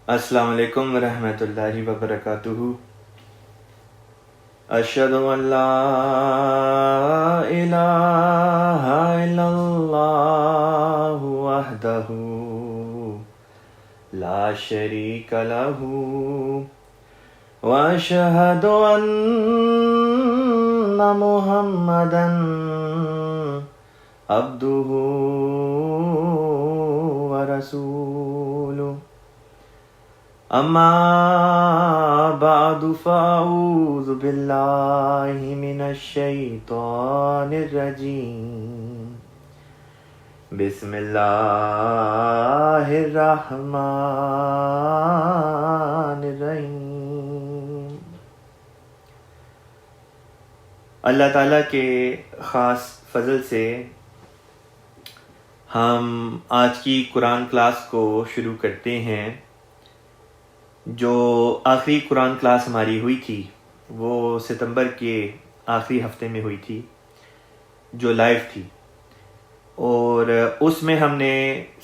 السلام علیکم ورحمۃ اللہ وبرکاتہ۔ اشہد ان لا الہ الا اللہ وحدہ لا شریک لہ واشہد ان محمدا عبدہ ورسولہ۔ اما بعد فاعوذ باللہ من الشیطان الرجیم، بسم اللہ الرحمن الرحیم۔ اللہ تعالیٰ کے خاص فضل سے ہم آج کی قرآن کلاس کو شروع کرتے ہیں۔ جو آخری قرآن کلاس ہماری ہوئی تھی وہ ستمبر کے آخری ہفتے میں ہوئی تھی، جو لائیو تھی، اور اس میں ہم نے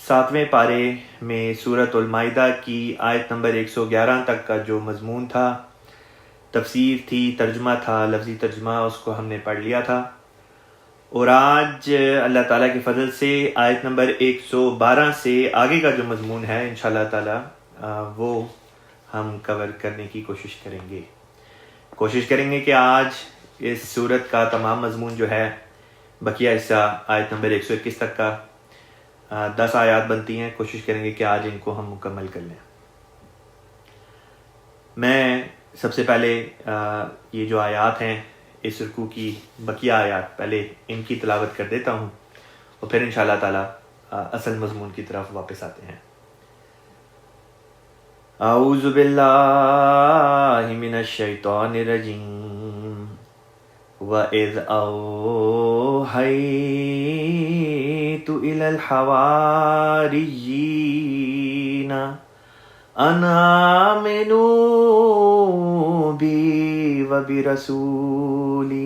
7ویں پارے میں سورۃ المائدہ کی آیت نمبر 111 تک کا جو مضمون تھا، تفسیر تھی، ترجمہ تھا، لفظی ترجمہ، اس کو ہم نے پڑھ لیا تھا۔ اور آج اللہ تعالیٰ کے فضل سے آیت نمبر 112 سے آگے کا جو مضمون ہے انشاءاللہ تعالیٰ وہ ہم کور کرنے کی کوشش کریں گے کہ آج اس سورت کا تمام مضمون جو ہے، بقیہ حصہ آیت نمبر 121 تک کا 10 آیات بنتی ہیں، کوشش کریں گے کہ آج ان کو ہم مکمل کر لیں۔ میں سب سے پہلے یہ جو آیات ہیں اس رکوع کی بقیہ آیات پہلے ان کی تلاوت کر دیتا ہوں، اور پھر انشاءاللہ تعالی اصل مضمون کی طرف واپس آتے ہیں۔ اعوذ باللہ من الشیطان الرجیم، وَإِذْ أَوْحَيْتُ إِلَى الْحَوَارِيِّينَ أَنْ آمِنُوا بِي وَبِرَسُولِي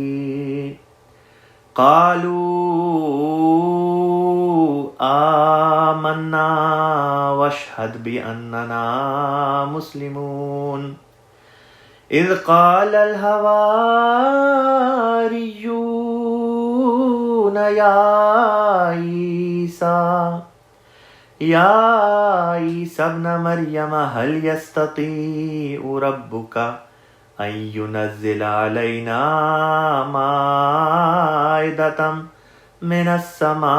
قَالُوا آمنا واشهد بأننا مسلمون۔ إذ قال الحواريون يا عيسى ابن مريم هل يستطيع ربك أن ينزل علينا مائدة من السماء؟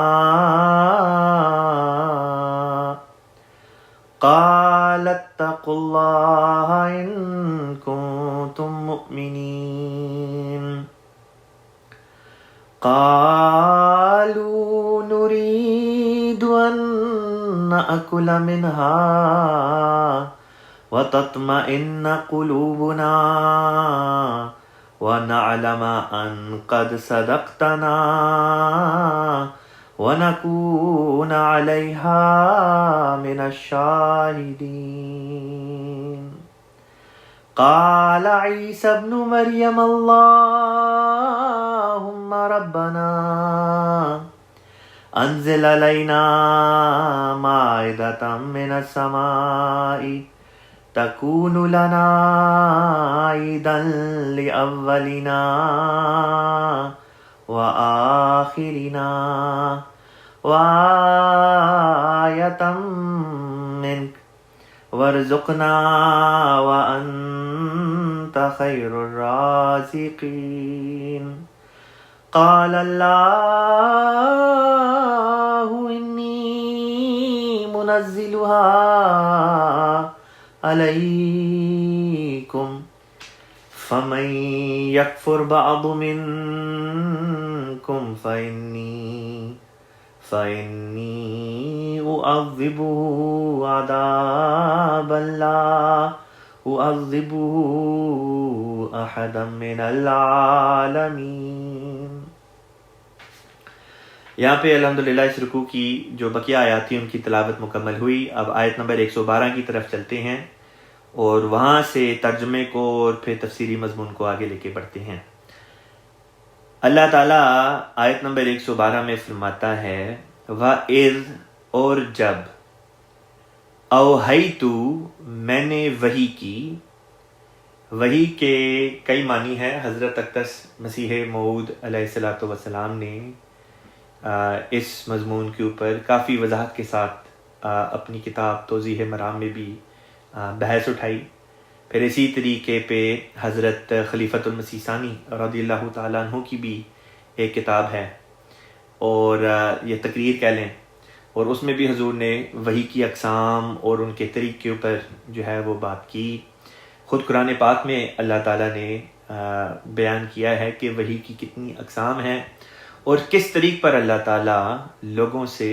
قال اتقوا الله إن كنتم مؤمنين۔ قالوا نريد أن نأكل منها وتطمئن قلوبنا وَنَعْلَمَ أَنْ قَدْ صَدَقْتَنَا وَنَكُونَ عَلَيْهَا مِنَ الشَّاهِدِينَ۔ قال عيسى ابن مريم اللهم ربنا أنزل علينا مائدة من السماء تكون لنا عيدا لأولنا وآخرنا وآية منك وارزقنا وأنت خير الرازقين۔ قال الله إني منزلها عليكم فمن يكفر بعض منكم فإني أعذبه عذابا لا أعذبه أحدا من العالمين۔ یہاں پہ الحمدللہ اس رکوع کی جو بقیہ آیات تھی ان کی تلاوت مکمل ہوئی۔ اب آیت نمبر 112 کی طرف چلتے ہیں اور وہاں سے ترجمے کو اور پھر تفسیری مضمون کو آگے لے کے بڑھتے ہیں۔ اللہ تعالیٰ آیت نمبر 112 میں فرماتا ہے وَإِذْ، اور جب، اوحیتو میں نے وحی کی. وحی کے کئی معنی ہیں. حضرت اقدس مسیح موعود علیہ الصلوۃ والسلام نے اس مضمون کے اوپر کافی وضاحت کے ساتھ اپنی کتاب توضیح مرام میں بھی بحث اٹھائی. پھر اسی طریقے پہ حضرت خلیفۃ المسیح ثانی رضی اللہ تعالیٰ عنہ کی بھی ایک کتاب ہے، اور یہ تقریر کہہ لیں، اور اس میں بھی حضور نے وحی کی اقسام اور ان کے طریق کے اوپر جو ہے وہ بات کی. خود قرآن پاک میں اللہ تعالیٰ نے بیان کیا ہے کہ وحی کی کتنی اقسام ہیں اور کس طریق پر اللہ تعالیٰ لوگوں سے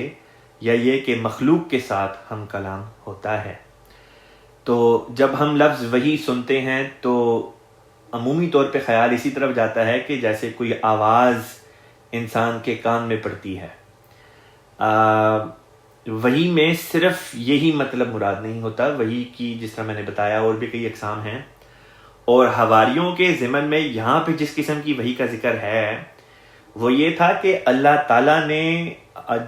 یا یہ کہ مخلوق کے ساتھ ہم کلام ہوتا ہے. تو جب ہم لفظ وحی سنتے ہیں تو عمومی طور پہ خیال اسی طرف جاتا ہے کہ جیسے کوئی آواز انسان کے کان میں پڑتی ہے. وحی میں صرف یہی مطلب مراد نہیں ہوتا. وحی کی جس طرح میں نے بتایا اور بھی کئی اقسام ہیں، اور حواریوں کے ضمن میں یہاں پہ جس قسم کی وحی کا ذکر ہے وہ یہ تھا کہ اللہ تعالیٰ نے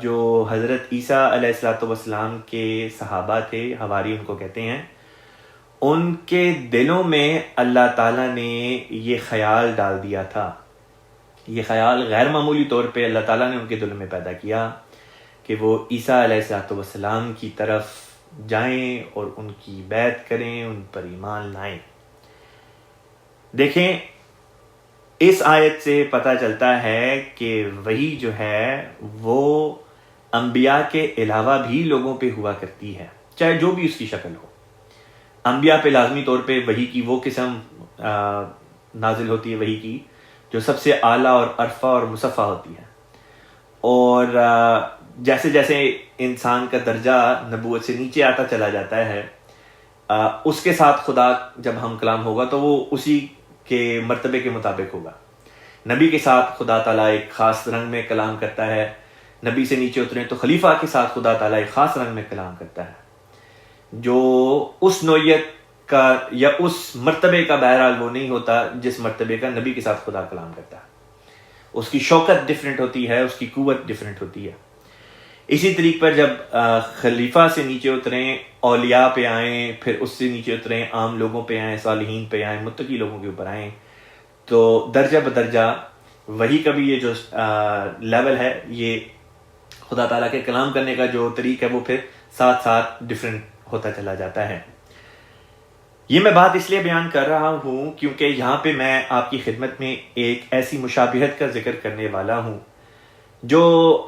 جو حضرت عیسیٰ علیہ الصلوۃ والسلام کے صحابہ تھے، حواری ان کو کہتے ہیں، ان کے دلوں میں اللہ تعالیٰ نے یہ خیال ڈال دیا تھا. یہ خیال غیر معمولی طور پہ اللہ تعالیٰ نے ان کے دلوں میں پیدا کیا کہ وہ عیسیٰ علیہ الصلوۃ والسلام کی طرف جائیں اور ان کی بیعت کریں، ان پر ایمان لائیں. دیکھیں، اس آیت سے پتہ چلتا ہے کہ وحی جو ہے وہ انبیاء کے علاوہ بھی لوگوں پہ ہوا کرتی ہے، چاہے جو بھی اس کی شکل ہو. انبیاء پہ لازمی طور پہ وحی کی وہ قسم نازل ہوتی ہے، وحی کی جو سب سے اعلیٰ اور ارفع اور مصفہ ہوتی ہے. اور جیسے جیسے انسان کا درجہ نبوت سے نیچے آتا چلا جاتا ہے، اس کے ساتھ خدا جب ہم کلام ہوگا تو وہ اسی کے مرتبے کے مطابق ہوگا. نبی کے ساتھ خدا تعالیٰ ایک خاص رنگ میں کلام کرتا ہے، نبی سے نیچے اتریں تو خلیفہ کے ساتھ خدا تعالیٰ ایک خاص رنگ میں کلام کرتا ہے، جو اس نوعیت کا یا اس مرتبے کا بہرحال وہ نہیں ہوتا جس مرتبے کا نبی کے ساتھ خدا کلام کرتا ہے. اس کی شوکت ڈیفرنٹ ہوتی ہے، اس کی قوت ڈیفرنٹ ہوتی ہے. اسی طریق پر جب خلیفہ سے نیچے اتریں، اولیاء پہ آئیں، پھر اس سے نیچے اتریں، عام لوگوں پہ آئیں، صالحین پہ آئیں، متقی لوگوں کے اوپر آئیں، تو درجہ بدرجہ وحی کا بھی یہ جو لیول ہے، یہ خدا تعالیٰ کے کلام کرنے کا جو طریق ہے وہ پھر ساتھ ساتھ ڈیفرنٹ ہوتا چلا جاتا ہے. یہ میں بات اس لیے بیان کر رہا ہوں کیونکہ یہاں پہ میں آپ کی خدمت میں ایک ایسی مشابہت کا ذکر کرنے والا ہوں جو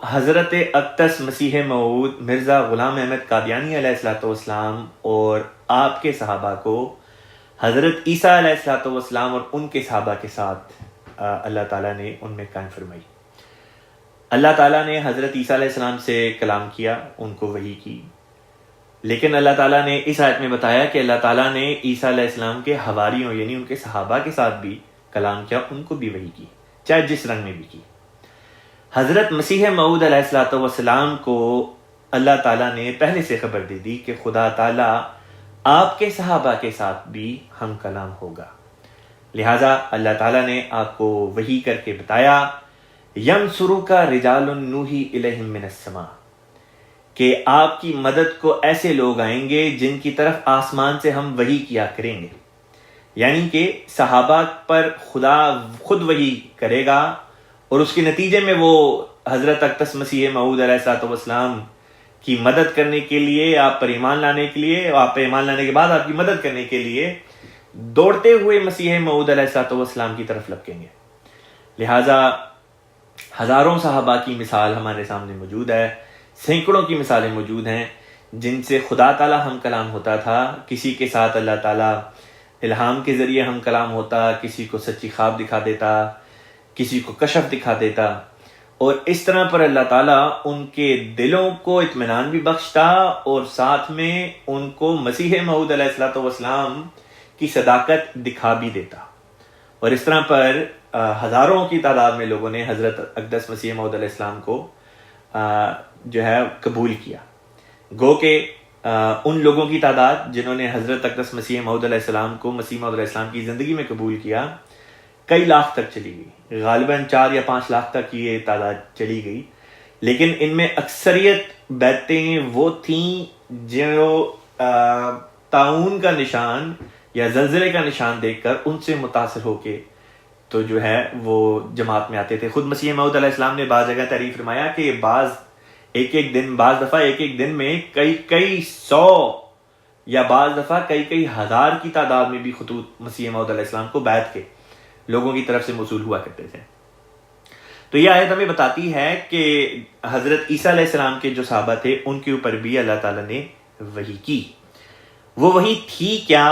حضرت اقدس مسیح موعود مرزا غلام احمد قادیانی علیہ الصلوۃ والسلام اور آپ کے صحابہ کو حضرت عیسیٰ علیہ الصلوۃ والسلام اور ان کے صحابہ کے ساتھ اللہ تعالیٰ نے ان میں قائم فرمائی. اللہ تعالیٰ نے حضرت عیسیٰ علیہ السلام سے کلام کیا، ان کو وحی کی، لیکن اللہ تعالیٰ نے اس آیت میں بتایا کہ اللہ تعالیٰ نے عیسیٰ علیہ السلام کے حواریوں یعنی ان کے صحابہ کے ساتھ بھی کلام کیا، ان کو بھی وحی کی، چاہے جس رنگ میں بھی کی. حضرت مسیح موعود علیہ الصلوۃ والسلام کو اللہ تعالیٰ نے پہلے سے خبر دے دی کہ خدا تعالیٰ آپ کے صحابہ کے ساتھ بھی ہم کلام ہوگا. لہٰذا اللہ تعالیٰ نے آپ کو وحی کر کے بتایا یَنْصُرُكَ رِجَالٌ نُوحِي إِلَيْهِم مِّنَ السَّمَاءِ، کہ آپ کی مدد کو ایسے لوگ آئیں گے جن کی طرف آسمان سے ہم وحی کیا کریں گے. یعنی کہ صحابہ پر خدا خود وحی کرے گا اور اس کے نتیجے میں وہ حضرت اقدس مسیح موعود علیہ الصلوۃ والسلام کی مدد کرنے کے لیے، آپ پر ایمان لانے کے لیے، آپ پر ایمان لانے کے بعد آپ کی مدد کرنے کے لیے دوڑتے ہوئے مسیح موعود علیہ الصلوۃ والسلام کی طرف لپکیں گے. لہٰذا ہزاروں صحابہ کی مثال ہمارے سامنے موجود ہے، سینکڑوں کی مثالیں موجود ہیں جن سے خدا تعالیٰ ہم کلام ہوتا تھا. کسی کے ساتھ اللہ تعالیٰ الہام کے ذریعے ہم کلام ہوتا، کسی کو سچی خواب دکھا دیتا، کسی کو کشف دکھا دیتا، اور اس طرح پر اللہ تعالیٰ ان کے دلوں کو اطمینان بھی بخشتا اور ساتھ میں ان کو مسیح موعود علیہ الصلوۃ والسلام کی صداقت دکھا بھی دیتا. اور اس طرح پر ہزاروں کی تعداد میں لوگوں نے حضرت اقدس مسیح موعود علیہ السلام کو جو ہے قبول کیا. گو کہ ان لوگوں کی تعداد جنہوں نے حضرت اقدس مسیح موعود علیہ السلام کو مسیح موعود علیہ السلام کی زندگی میں قبول کیا کئی لاکھ تک چلی گئی، غالباً 4 یا 5 لاکھ تک یہ تعداد چلی گئی. لیکن ان میں اکثریت بیعتیں وہ تھیں جو طاعون کا نشان یا زلزلے کا نشان دیکھ کر ان سے متاثر ہو کے تو جو ہے وہ جماعت میں آتے تھے. خود مسیح موعود علیہ السلام نے بعض جگہ تعریف فرمایا کہ بعض دفعہ ایک دن میں کئی سو یا بعض دفعہ کئی ہزار کی تعداد میں بھی خطوط مسیح موعود علیہ السلام کو بیعت کے لوگوں کی طرف سے موصول ہوا کرتے تھے. تو یہ آیت ہمیں بتاتی ہے کہ حضرت عیسیٰ علیہ السلام کے جو صحابہ تھے ان کے اوپر بھی اللہ تعالیٰ نے وحی کی. وہ وحی تھی کیا،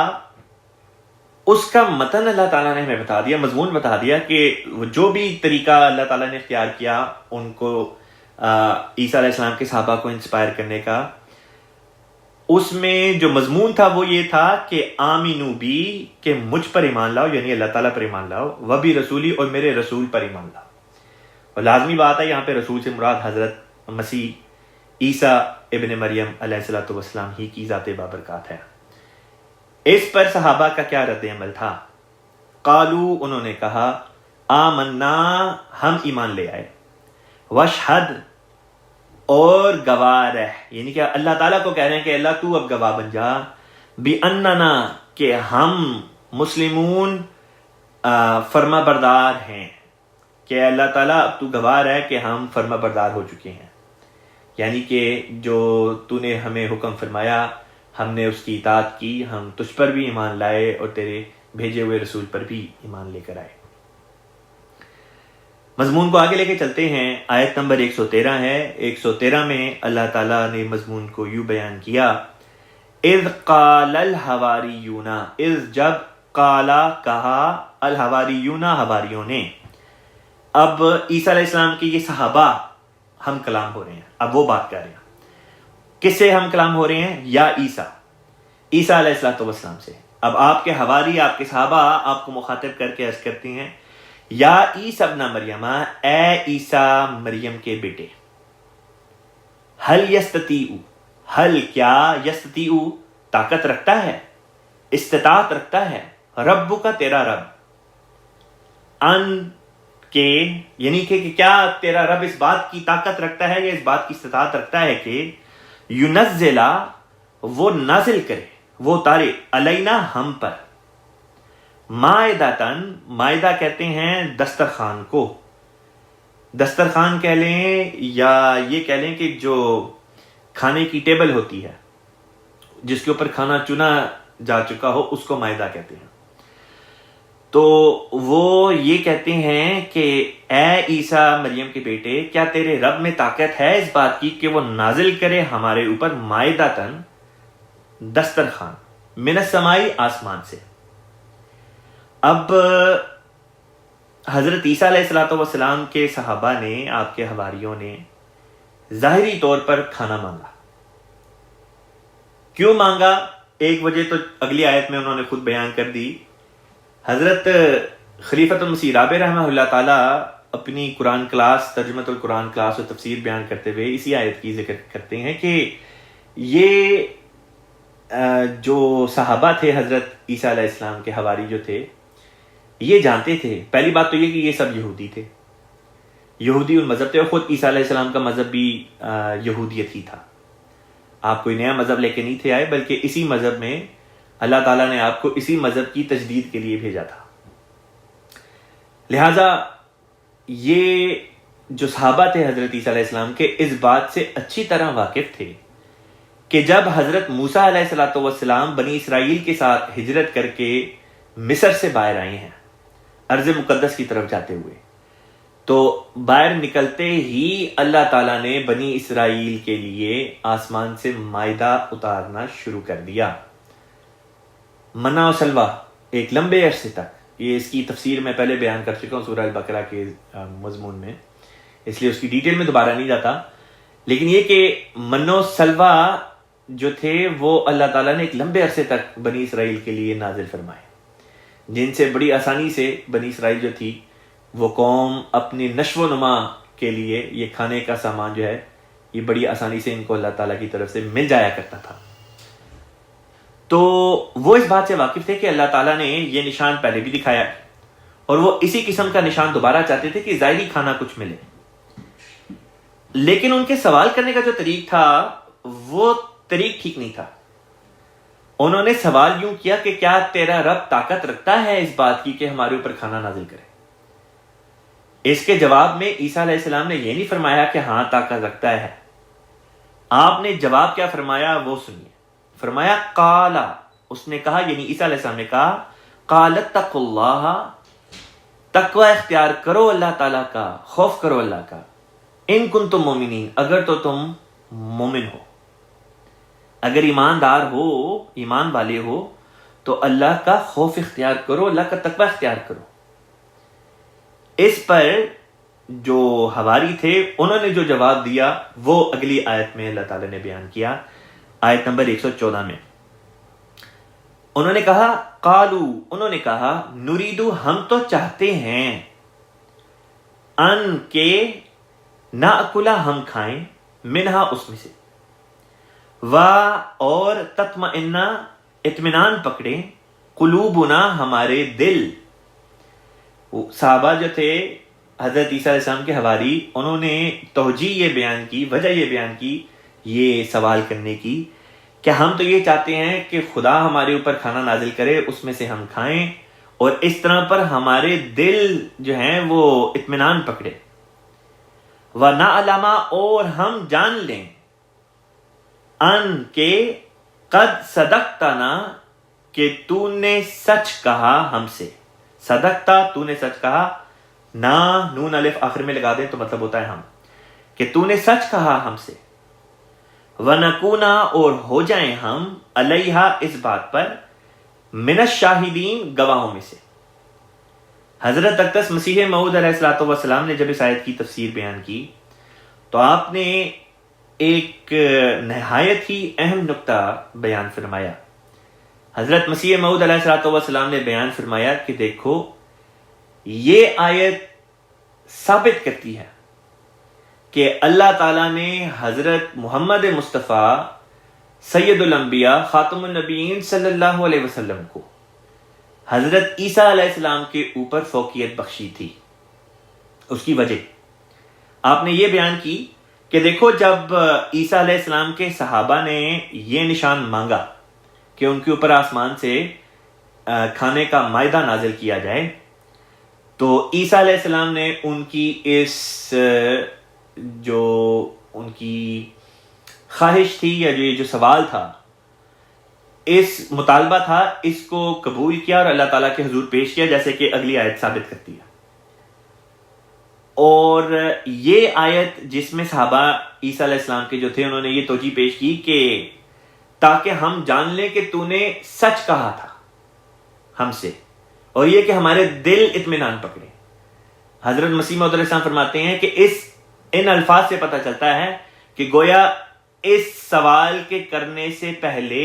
اس کا متن اللہ تعالیٰ نے ہمیں بتا دیا، مضمون بتا دیا کہ جو بھی طریقہ اللہ تعالیٰ نے اختیار کیا ان کو عیسیٰ علیہ السلام کے صحابہ کو انسپائر کرنے کا، اس میں جو مضمون تھا وہ یہ تھا کہ آمینو بی، کہ مجھ پر ایمان لاؤ، یعنی اللہ تعالیٰ پر ایمان لاؤ، وبی رسولی، اور میرے رسول پر ایمان لاؤ. اور لازمی بات ہے یہاں پہ رسول سے مراد حضرت مسیح عیسیٰ ابن مریم علیہ السلام ہی کی ذات بابرکات ہے. اس پر صحابہ کا کیا رد عمل تھا؟ قالو، انہوں نے کہا، آمنا، ہم ایمان لے آئے، واشہد، اور گواہ رہ، یعنی کہ اللہ تعالیٰ کو کہہ رہے ہیں کہ اللہ تو اب گواہ بن جا، بِأَنَّنَا، کہ ہم مسلمون فرما بردار ہیں، کہ اللہ تعالیٰ اب تو گواہ ہے کہ ہم فرما بردار ہو چکے ہیں، یعنی کہ جو تو نے ہمیں حکم فرمایا ہم نے اس کی اطاعت کی، ہم تجھ پر بھی ایمان لائے اور تیرے بھیجے ہوئے رسول پر بھی ایمان لے کر آئے. مضمون کو آگے لے کے چلتے ہیں. آیت نمبر 113 ہے. 113 میں اللہ تعالیٰ نے مضمون کو یوں بیان کیا، اذ قال الحواریون، اذ جب، قالا کہا، الحواریون حواریوں نے. اب عیسیٰ علیہ السلام کے یہ صحابہ ہم کلام ہو رہے ہیں، اب وہ بات کر رہے ہیں. کس سے ہم کلام ہو رہے ہیں؟ یا عیسیٰ علیہ السلام سے. اب آپ کے حواری، آپ کے صحابہ آپ کو مخاطب کر کے عرض کرتے ہیں، یا عیسیٰ ابن مریم، اے عیسیٰ مریم کے بیٹے، حل یستطیع، حل کیا، یستطیع طاقت رکھتا ہے، استطاعت رکھتا ہے، رب کا تیرا رب، ان کے، یعنی کہ کیا تیرا رب اس بات کی طاقت رکھتا ہے یا اس بات کی استطاعت رکھتا ہے کہ ینزلہ، وہ نازل کرے، وہ اتارے، علینا، ہم پر، مائدتن، مائدہ کہتے ہیں دسترخوان کو، دسترخوان کہہ لیں یا یہ کہہ لیں کہ جو کھانے کی ٹیبل ہوتی ہے جس کے اوپر کھانا چنا جا چکا ہو اس کو مائدہ کہتے ہیں. تو وہ یہ کہتے ہیں کہ اے عیسیٰ مریم کے بیٹے، کیا تیرے رب میں طاقت ہے اس بات کی کہ وہ نازل کرے ہمارے اوپر مائدتن، دسترخوان، من السمائی، آسمان سے. اب حضرت عیسیٰ علیہ السلام کے صحابہ نے، آپ کے حواریوں نے ظاہری طور پر کھانا مانگا. کیوں مانگا؟ ایک وجہ تو اگلی آیت میں انہوں نے خود بیان کر دی. حضرت خلیفۃ المسیح رابع رحمہ اللہ تعالیٰ اپنی قرآن کلاس، ترجمۃ القرآن کلاس اور تفسیر بیان کرتے ہوئے اسی آیت کی ذکر کرتے ہیں کہ یہ جو صحابہ تھے حضرت عیسیٰ علیہ السلام کے حواری جو تھے، یہ جانتے تھے، پہلی بات تو یہ کہ یہ سب یہودی تھے، یہودی المذہب تھے، اور خود عیسیٰ علیہ السلام کا مذہب بھی یہودیت ہی تھا. آپ کوئی نیا مذہب لے کے نہیں تھے آئے، بلکہ اسی مذہب میں اللہ تعالیٰ نے آپ کو اسی مذہب کی تجدید کے لیے بھیجا تھا. لہٰذا یہ جو صحابہ تھے حضرت عیسیٰ علیہ السلام کے، اس بات سے اچھی طرح واقف تھے کہ جب حضرت موسیٰ علیہ السلام بنی اسرائیل کے ساتھ ہجرت کر کے مصر سے باہر آئے ہیں ارض مقدس کی طرف جاتے ہوئے، تو باہر نکلتے ہی اللہ تعالیٰ نے بنی اسرائیل کے لیے آسمان سے مائدہ اتارنا شروع کر دیا. منہ و سلوہ ایک لمبے عرصے تک، یہ اس کی تفسیر میں پہلے بیان کر چکا ہوں سورہ البقرہ کے مضمون میں، اس لیے اس کی ڈیٹیل میں دوبارہ نہیں جاتا. لیکن یہ کہ من و سلوہ جو تھے وہ اللہ تعالیٰ نے ایک لمبے عرصے تک بنی اسرائیل کے لیے نازل فرمائے، جن سے بڑی آسانی سے بنی اسرائیل جو تھی وہ قوم اپنی نشو و نما کے لیے یہ کھانے کا سامان جو ہے یہ بڑی آسانی سے ان کو اللہ تعالیٰ کی طرف سے مل جایا کرتا تھا. تو وہ اس بات سے واقف تھے کہ اللہ تعالیٰ نے یہ نشان پہلے بھی دکھایا اور وہ اسی قسم کا نشان دوبارہ چاہتے تھے کہ ظاہری کھانا کچھ ملے. لیکن ان کے سوال کرنے کا جو طریق تھا وہ طریق ٹھیک نہیں تھا. انہوں نے سوال یوں کیا کہ کیا تیرا رب طاقت رکھتا ہے اس بات کی کہ ہمارے اوپر کھانا نازل کرے؟ اس کے جواب میں عیسیٰ علیہ السلام نے یہ نہیں فرمایا کہ ہاں طاقت رکھتا ہے. آپ نے جواب کیا فرمایا وہ سنیے. فرمایا قالا، اس نے کہا، یعنی عیسیٰ علیہ السلام نے کہا، قال اتقوا اللہ، تقوی اختیار کرو اللہ تعالیٰ کا، خوف کرو اللہ کا، ان کنتم مومنین، اگر تو تم مومن ہو، اگر ایماندار ہو، ایمان والے ہو تو اللہ کا خوف اختیار کرو، اللہ کا تقوی اختیار کرو. اس پر جو حواری تھے انہوں نے جو جواب دیا وہ اگلی آیت میں اللہ تعالیٰ نے بیان کیا، آیت نمبر 114 میں. انہوں نے کہا قالو، انہوں نے کہا نریدو، ہم تو چاہتے ہیں، ان کے ناکلا، ہم کھائیں، منہا، اس میں سے، اور تطمئن، اطمینان پکڑیں، قلوبنا، ہمارے دل. صحابہ جو تھے حضرت عیسیٰ علیہ السلام کے حواری، انہوں نے توجیہ یہ بیان کی، وجہ یہ بیان کی یہ سوال کرنے کی کہ ہم تو یہ چاہتے ہیں کہ خدا ہمارے اوپر کھانا نازل کرے، اس میں سے ہم کھائیں، اور اس طرح پر ہمارے دل جو ہیں وہ اطمینان پکڑے. وَنَعْلَمَ، اور ہم جان لیں، ان کے قد صدقتنا، کہ تو نے سچ کہا ہم سے. صدقتا، تو نے سچ کہا، نا نون الف آخر میں لگا دیں تو مطلب ہوتا ہے ہم، کہ تو نے سچ کہا ہم سے. وَنَكُونَ، اور ہو جائیں ہم، علیہا، اس بات پر، من الشاہدین، گواہوں میں سے. حضرت اقدس مسیح موعود علیہ الصلوۃ والسلام نے جب اس آیت کی تفسیر بیان کی تو آپ نے ایک نہایت ہی اہم نکتہ بیان فرمایا. حضرت مسیح موعود علیہ الصلوۃ والسلام نے بیان فرمایا کہ دیکھو، یہ آیت ثابت کرتی ہے کہ اللہ تعالیٰ نے حضرت محمد مصطفیٰ سید الانبیاء خاتم النبیین صلی اللہ علیہ وسلم کو حضرت عیسیٰ علیہ السلام کے اوپر فوقیت بخشی تھی. اس کی وجہ آپ نے یہ بیان کی کہ دیکھو، جب عیسیٰ علیہ السلام کے صحابہ نے یہ نشان مانگا کہ ان کے اوپر آسمان سے کھانے کا مائدہ نازل کیا جائے، تو عیسیٰ علیہ السلام نے ان کی اس جو ان کی خواہش تھی یا جو سوال تھا، اس مطالبہ تھا، اس کو قبول کیا اور اللہ تعالیٰ کے حضور پیش کیا، جیسے کہ اگلی آیت ثابت کرتی ہے. اور یہ آیت جس میں صحابہ عیسیٰ علیہ السلام کے جو تھے انہوں نے یہ توجیہ پیش کی کہ تاکہ ہم جان لیں کہ تو نے سچ کہا تھا ہم سے، اور یہ کہ ہمارے دل اطمینان پکڑے. حضرت مسیح موعود علیہ السلام فرماتے ہیں کہ ان الفاظ سے پتہ چلتا ہے کہ گویا اس سوال کے کرنے سے پہلے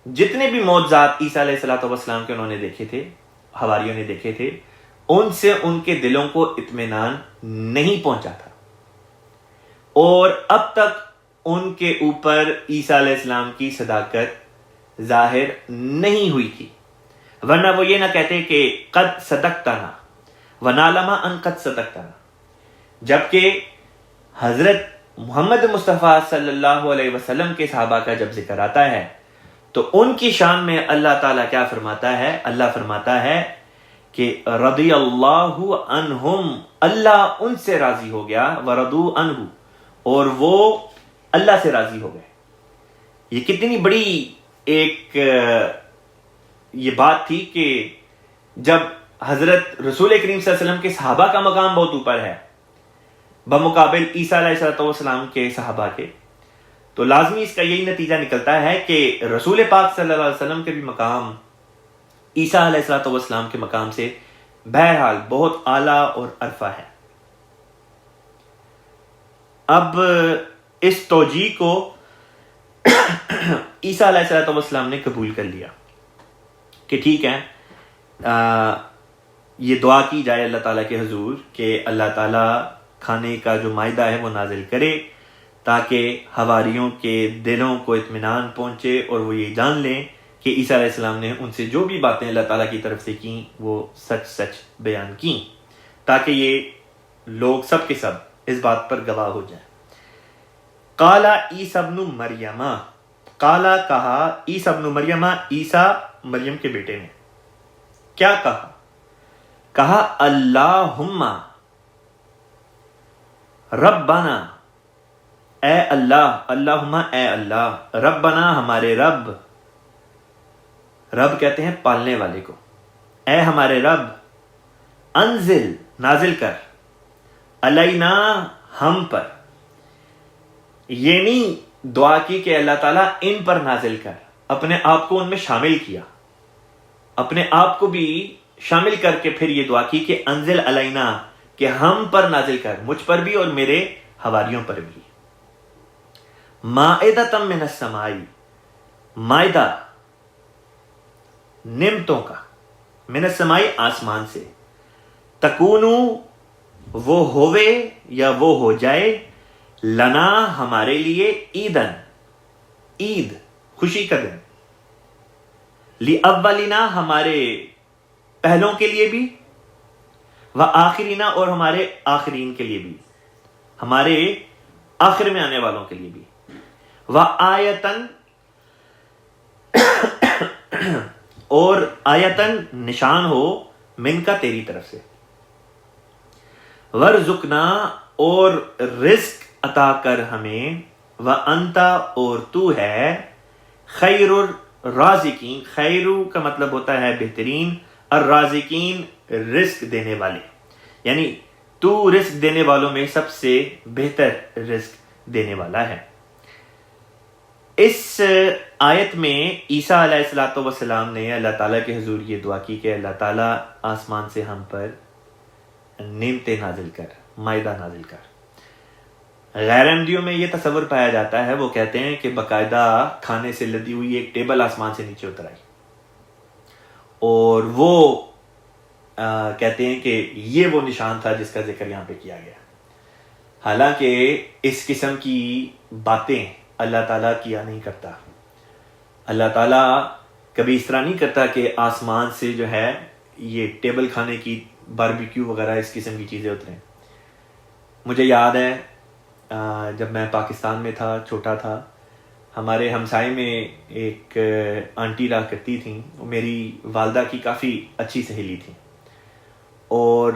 جتنے بھی معجزات عیسیٰ علیہ السلام کے انہوں نے دیکھے تھے، حواریوں نے دیکھے تھے، ان سے ان کے دلوں کو اطمینان نہیں پہنچا تھا، اور اب تک ان کے اوپر عیسیٰ علیہ السلام کی صداقت ظاہر نہیں ہوئی تھی، ورنہ وہ یہ نہ کہتے کہ قد صدقتنا ونعلم ان قد صدقتنا. جبکہ حضرت محمد مصطفیٰ صلی اللہ علیہ وسلم کے صحابہ کا جب ذکر آتا ہے تو ان کی شان میں اللہ تعالیٰ کیا فرماتا ہے؟ اللہ فرماتا ہے کہ رضی اللہ عنہم، اللہ ان سے راضی ہو گیا، ورضوا عنہ، اور وہ اللہ سے راضی ہو گئے. یہ کتنی بڑی ایک یہ بات تھی کہ جب حضرت رسول کریم صلی اللہ علیہ وسلم کے صحابہ کا مقام بہت اوپر ہے بمقابل عیسیٰ علیہ السلام کے صحابہ کے، تو لازمی اس کا یہی نتیجہ نکلتا ہے کہ رسول پاک صلی اللہ علیہ وسلم کے بھی مقام عیسیٰ علیہ السلام کے مقام سے بہرحال بہت اعلیٰ اور عرفہ ہے. اب اس توجیہ کو عیسیٰ علیہ السلام نے قبول کر لیا کہ ٹھیک ہے، یہ دعا کی جائے اللہ تعالیٰ کے حضور کہ اللہ تعالیٰ کھانے کا جو مائدہ ہے وہ نازل کرے تاکہ حواریوں کے دلوں کو اطمینان پہنچے اور وہ یہ جان لیں کہ عیسیٰ علیہ السلام نے ان سے جو بھی باتیں اللہ تعالیٰ کی طرف سے کیں وہ سچ سچ بیان کیں، تاکہ یہ لوگ سب کے سب اس بات پر گواہ ہو جائیں. قال عیسی ابن مریم، قالا کہا عیسیٰ ابن مریم، عیسیٰ مریم کے بیٹے نے کیا کہا اللہم ربنا، اے اللہ، اللہم اے اللہ، ربنا ہمارے رب، رب کہتے ہیں پالنے والے کو، اے ہمارے رب، انزل نازل کر، علینا ہم پر، یہ نہیں دعا کی کہ اللہ تعالیٰ ان پر نازل کر، اپنے آپ کو ان میں شامل کیا، اپنے آپ کو بھی شامل کر کے پھر یہ دعا کی کہ انزل علینا، کہ ہم پر نازل کر، مجھ پر بھی اور میرے حواریوں پر بھی، مائدۃ من السماء، مائدہ نعمتوں کا، من السماء آسمان سے، تکونو وہ ہوئے یا وہ ہو جائے، لنا ہمارے لیے، عیدن عید خوشی کا دن، لِأَوَّلِنَا ہمارے پہلوں کے لیے بھی، وَآخِرِنَا اور ہمارے آخرین کے لیے بھی، ہمارے آخر میں آنے والوں کے لیے بھی، وَآیَتًا اور آیتن نشان ہو، من کا تیری طرف سے، ورزقنا اور رزق عطا کر ہمیں، وانت اور تو ہے خیر الرازقین، خیر کا مطلب ہوتا ہے بہترین، الرازقین رزق دینے والے، یعنی تو رزق دینے والوں میں سب سے بہتر رزق دینے والا ہے۔ اس آیت میں عیسیٰ علیہ الصلوۃ والسلام نے اللہ تعالیٰ کے حضور یہ دعا کی کہ اللہ تعالیٰ آسمان سے ہم پر نعمتیں نازل کر، مائدہ نازل کر۔ غیر احمدیوں میں یہ تصور پایا جاتا ہے، وہ کہتے ہیں کہ باقاعدہ کھانے سے لدی ہوئی ایک ٹیبل آسمان سے نیچے اتر آئی، اور وہ کہتے ہیں کہ یہ وہ نشان تھا جس کا ذکر یہاں پہ کیا گیا۔ حالانکہ اس قسم کی باتیں اللہ تعالیٰ کیا نہیں کرتا، اللہ تعالیٰ کبھی اس طرح نہیں کرتا کہ آسمان سے جو ہے یہ ٹیبل کھانے کی، باربیکیو وغیرہ اس قسم کی چیزیں اتریں۔ مجھے یاد ہے جب میں پاکستان میں تھا، چھوٹا تھا، ہمارے ہمسائے میں ایک آنٹی رہا کرتی تھیں، وہ میری والدہ کی کافی اچھی سہیلی تھیں، اور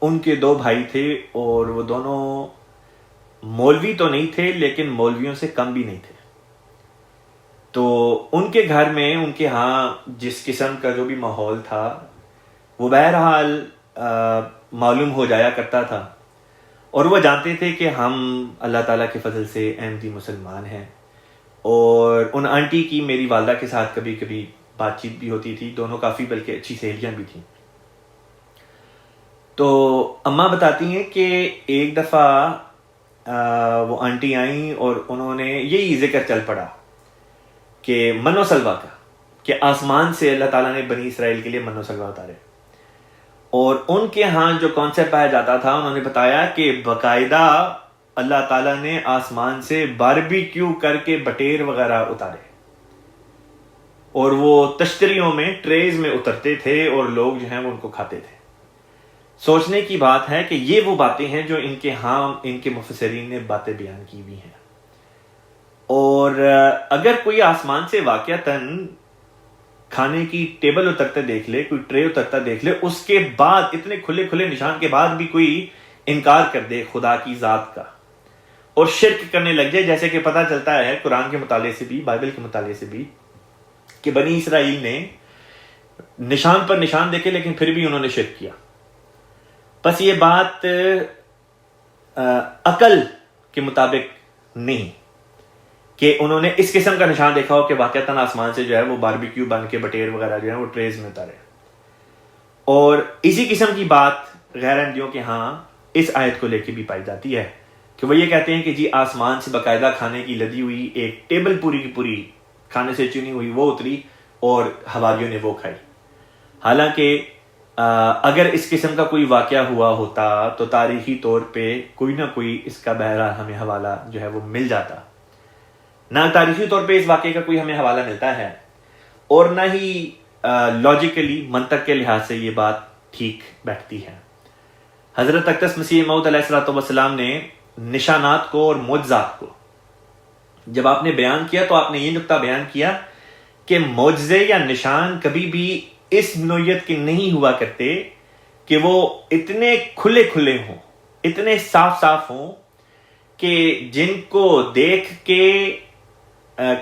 ان کے 2 بھائی تھے، اور وہ دونوں مولوی تو نہیں تھے لیکن مولویوں سے کم بھی نہیں تھے۔ تو ان کے گھر میں، ان کے ہاں جس قسم کا جو بھی ماحول تھا، وہ بہرحال معلوم ہو جایا کرتا تھا، اور وہ جانتے تھے کہ ہم اللہ تعالیٰ کے فضل سے احمدی مسلمان ہیں، اور ان آنٹی کی میری والدہ کے ساتھ کبھی کبھی بات چیت بھی ہوتی تھی، دونوں کافی بلکہ اچھی سہیلیاں بھی تھیں۔ تو اماں بتاتی ہیں کہ ایک دفعہ وہ آنٹی آئیں اور انہوں نے یہی ذکر چل پڑا کہ من و سلوہ کا، کہ آسمان سے اللہ تعالیٰ نے بنی اسرائیل کے لیے من و سلوہ اتارے، اور ان کے ہاں جو کانسیپٹ پایا جاتا تھا، انہوں نے بتایا کہ باقاعدہ اللہ تعالیٰ نے آسمان سے باربیکیو کر کے بٹیر وغیرہ اتارے، اور وہ تشتریوں میں، ٹریز میں اترتے تھے، اور لوگ جو ہیں وہ ان کو کھاتے تھے۔ سوچنے کی بات ہے کہ یہ وہ باتیں ہیں جو ان کے ہاں ان کے مفسرین نے باتیں بیان کی بھی ہیں، اور اگر کوئی آسمان سے واقعتاً کھانے کی ٹیبل اترتے دیکھ لے، کوئی ٹرے اترتا دیکھ لے، اس کے بعد اتنے کھلے کھلے نشان کے بعد بھی کوئی انکار کر دے خدا کی ذات کا اور شرک کرنے لگ جائے، جیسے کہ پتہ چلتا ہے قرآن کے مطالعے سے بھی، بائبل کے مطالعے سے بھی، کہ بنی اسرائیل نے نشان پر نشان دیکھے لیکن پھر بھی انہوں نے شرک کیا۔ بس یہ بات عقل کے مطابق نہیں کہ انہوں نے اس قسم کا نشان دیکھا ہو کہ واقعتاً آسمان سے جو ہے وہ باربیکیو بن کے بٹیر وغیرہ جو ہے وہ ٹریز میں اتارے۔ اور اسی قسم کی بات غیر احمدیوں کے ہاں اس آیت کو لے کے بھی پائی جاتی ہے کہ وہ یہ کہتے ہیں کہ جی آسمان سے باقاعدہ کھانے کی لدی ہوئی ایک ٹیبل پوری کی پوری کھانے سے چنی ہوئی وہ اتری اور حواریوں نے وہ کھائی۔ حالانکہ اگر اس قسم کا کوئی واقعہ ہوا ہوتا تو تاریخی طور پہ کوئی نہ کوئی اس کا بہرحال ہمیں حوالہ جو ہے وہ مل جاتا، نہ تاریخی طور پہ اس واقعے کا کوئی ہمیں حوالہ ملتا ہے، اور نہ ہی لاجیکلی منطق کے لحاظ سے یہ بات ٹھیک بیٹھتی ہے۔ حضرت اقدس مسیح موعود علیہ الصلوۃ والسلام نے نشانات کو اور معجزات کو جب آپ نے بیان کیا تو آپ نے یہ نقطہ بیان کیا کہ معجزے یا نشان کبھی بھی اس نوعیت کے نہیں ہوا کرتے کہ وہ اتنے کھلے کھلے ہوں، اتنے صاف صاف ہوں کہ جن کو دیکھ کے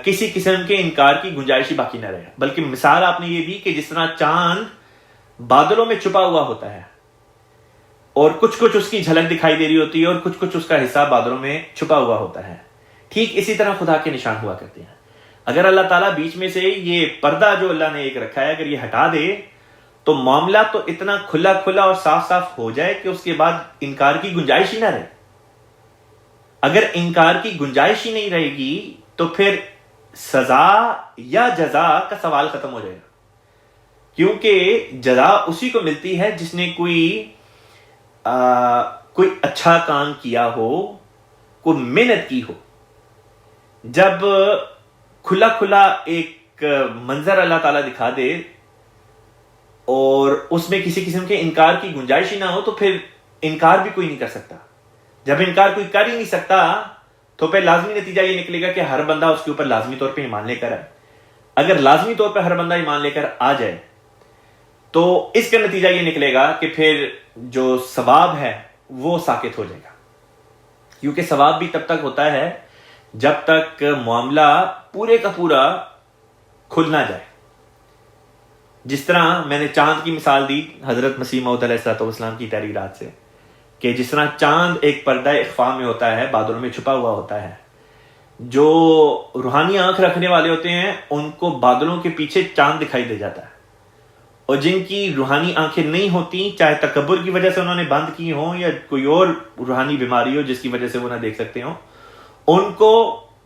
کسی قسم کے انکار کی گنجائش ہی باقی نہ رہے. بلکہ مثال آپ نے یہ دی کہ جس طرح چاند بادلوں میں چھپا ہوا ہوتا ہے اور کچھ اس کی جھلک دکھائی دے رہی ہوتی ہے اور کچھ اس کا حصہ بادلوں میں چھپا ہوا ہوتا ہے، ٹھیک اسی طرح خدا کے نشان ہوا کرتے ہیں. اگر اللہ تعالیٰ بیچ میں سے یہ پردہ جو اللہ نے ایک رکھا ہے اگر یہ ہٹا دے تو معاملہ تو اتنا کھلا کھلا اور صاف صاف ہو جائے کہ اس کے بعد انکار کی گنجائش ہی نہ رہے. اگر انکار کی گنجائش ہی نہیں رہے گی تو پھر سزا یا جزا کا سوال ختم ہو جائے گا، کیونکہ جزا اسی کو ملتی ہے جس نے کوئی اچھا کام کیا ہو، کوئی محنت کی ہو. جب کھلا کھلا ایک منظر اللہ تعالیٰ دکھا دے اور اس میں کسی قسم کے انکار کی گنجائش ہی نہ ہو تو پھر انکار بھی کوئی نہیں کر سکتا. جب انکار کوئی کر ہی نہیں سکتا تو پھر لازمی نتیجہ یہ نکلے گا کہ ہر بندہ اس کے اوپر لازمی طور پہ ایمان لے کر آئے. اگر لازمی طور پہ ہر بندہ ایمان لے کر آ جائے تو اس کا نتیجہ یہ نکلے گا کہ پھر جو ثواب ہے وہ ساقط ہو جائے گا، کیونکہ ثواب بھی تب تک ہوتا ہے جب تک معاملہ پورے کا پورا کھل نہ جائے. جس طرح میں نے چاند کی مثال دی حضرت مسیح موعود علیہ السلام کی تحریرات سے، کہ جس طرح چاند ایک پردہ اخفاء میں ہوتا ہے، بادلوں میں چھپا ہوا ہوتا ہے. جو روحانی آنکھ رکھنے والے ہوتے ہیں ان کو بادلوں کے پیچھے چاند دکھائی دے جاتا ہے، اور جن کی روحانی آنکھیں نہیں ہوتی، چاہے تکبر کی وجہ سے انہوں نے بند کی ہوں یا کوئی اور روحانی بیماری ہو جس کی وجہ سے وہ نہ دیکھ سکتے ہوں، ان کو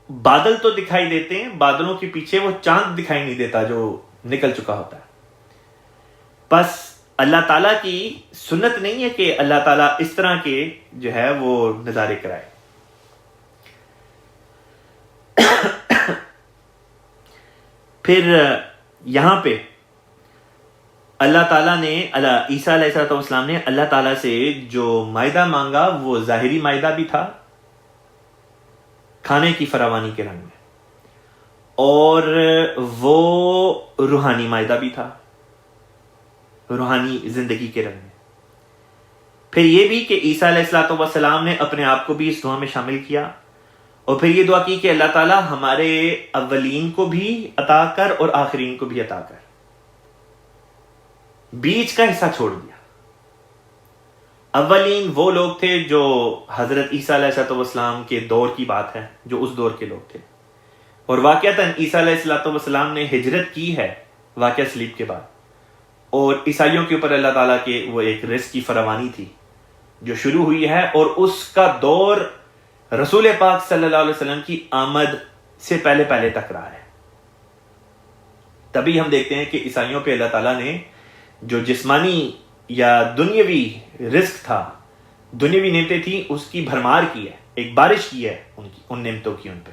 بادل تو دکھائی دیتے ہیں، بادلوں کے پیچھے وہ چاند دکھائی نہیں دیتا جو نکل چکا ہوتا ہے. بس اللہ تعالیٰ کی سنت نہیں ہے کہ اللہ تعالیٰ اس طرح کے جو ہے وہ نظارے کرائے. پھر یہاں پہ اللہ تعالیٰ نے عیسیٰ علیہ السلام نے اللہ تعالیٰ سے جو مائدہ مانگا وہ ظاہری مائدہ بھی تھا کھانے کی فراوانی کے رنگ میں، اور وہ روحانی مائدہ بھی تھا روحانی زندگی کے رنگ میں. پھر یہ بھی کہ عیسیٰ علیہ السلام نے اپنے آپ کو بھی اس دعا میں شامل کیا، اور پھر یہ دعا کی کہ اللہ تعالیٰ ہمارے اولین کو بھی عطا کر اور آخرین کو بھی عطا کر. بیچ کا حصہ چھوڑ دیا. اولین وہ لوگ تھے جو حضرت عیسیٰ علیہ السلام کے دور کی بات ہے، جو اس دور کے لوگ تھے، اور واقعتاً عیسیٰ علیہ السلام نے ہجرت کی ہے واقعہ صلیب کے بعد، اور عیسائیوں کے اوپر اللہ تعالیٰ کے وہ ایک رزق کی فراوانی تھی جو شروع ہوئی ہے، اور اس کا دور رسول پاک صلی اللہ علیہ وسلم کی آمد سے پہلے تک رہا ہے. تبھی ہم دیکھتے ہیں کہ عیسائیوں پہ اللہ تعالیٰ نے جو جسمانی یا دنیاوی رزق تھا، دنیاوی نعمتیں تھیں، اس کی بھرمار کی ہے، ایک بارش کی ہے ان نعمتوں کی ان پہ.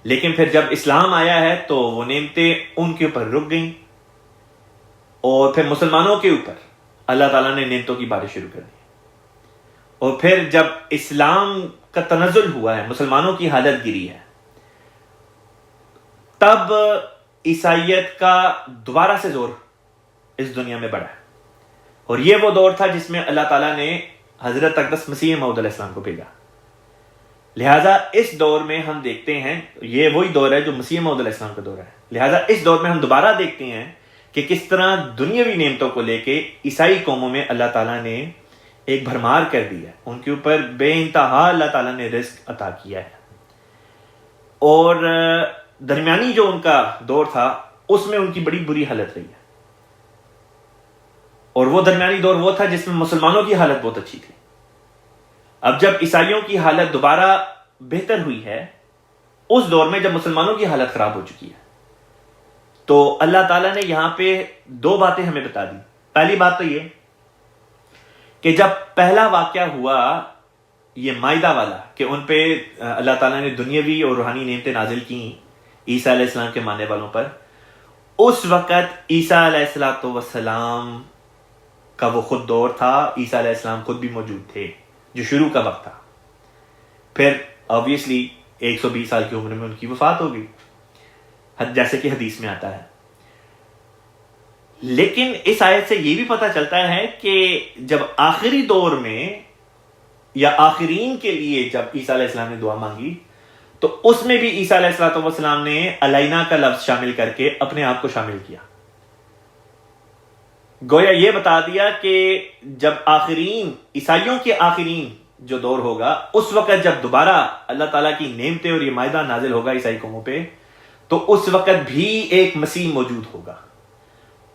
لیکن پھر جب اسلام آیا ہے تو وہ نعمتیں ان کے اوپر رک گئیں، اور پھر مسلمانوں کے اوپر اللہ تعالیٰ نے نعمتوں کی بارش شروع کر دی. اور پھر جب اسلام کا تنزل ہوا ہے، مسلمانوں کی حالت گری ہے، تب عیسائیت کا دوبارہ سے زور اس دنیا میں بڑھا ہے. اور یہ وہ دور تھا جس میں اللہ تعالیٰ نے حضرت اقدس مسیح موعود علیہ السلام کو بھیجا. لہٰذا اس دور میں ہم دیکھتے ہیں، یہ وہی دور ہے جو مسیح موعود علیہ السلام کا دور ہے، لہٰذا اس دور میں ہم دوبارہ دیکھتے ہیں کہ کس طرح دنیاوی نعمتوں کو لے کے عیسائی قوموں میں اللہ تعالیٰ نے ایک بھرمار کر دی ہے، ان کے اوپر بے انتہا اللہ تعالیٰ نے رزق عطا کیا ہے. اور درمیانی جو ان کا دور تھا اس میں ان کی بڑی بری حالت رہی ہے، اور وہ درمیانی دور وہ تھا جس میں مسلمانوں کی حالت بہت اچھی تھی. اب جب عیسائیوں کی حالت دوبارہ بہتر ہوئی ہے، اس دور میں جب مسلمانوں کی حالت خراب ہو چکی ہے، تو اللہ تعالیٰ نے یہاں پہ دو باتیں ہمیں بتا دی. پہلی بات تو یہ کہ جب پہلا واقعہ ہوا یہ مائدہ والا کہ ان پہ اللہ تعالیٰ نے دنیاوی اور روحانی نعمتیں نازل کی عیسیٰ علیہ السلام کے ماننے والوں پر، اس وقت عیسیٰ علیہ السلام کا وہ خود دور تھا، عیسیٰ علیہ السلام خود بھی موجود تھے، جو شروع کا وقت تھا. پھر obviously 120 سال کی عمر میں ان کی وفات ہو گئی، جیسے کہ حدیث میں آتا ہے. لیکن اس آیت سے یہ بھی پتہ چلتا ہے کہ جب آخری دور میں یا آخرین کے لیے جب عیسیٰ علیہ السلام نے دعا مانگی تو اس میں بھی عیسیٰ علیہ السلام نے علینا کا لفظ شامل کر کے اپنے آپ کو شامل کیا. گویا یہ بتا دیا کہ جب آخرین عیسائیوں کے آخرین جو دور ہوگا اس وقت جب دوبارہ اللہ تعالیٰ کی نعمتیں اور یہ معاہدہ نازل ہوگا عیسائی قوموں پہ تو اس وقت بھی ایک مسیح موجود ہوگا،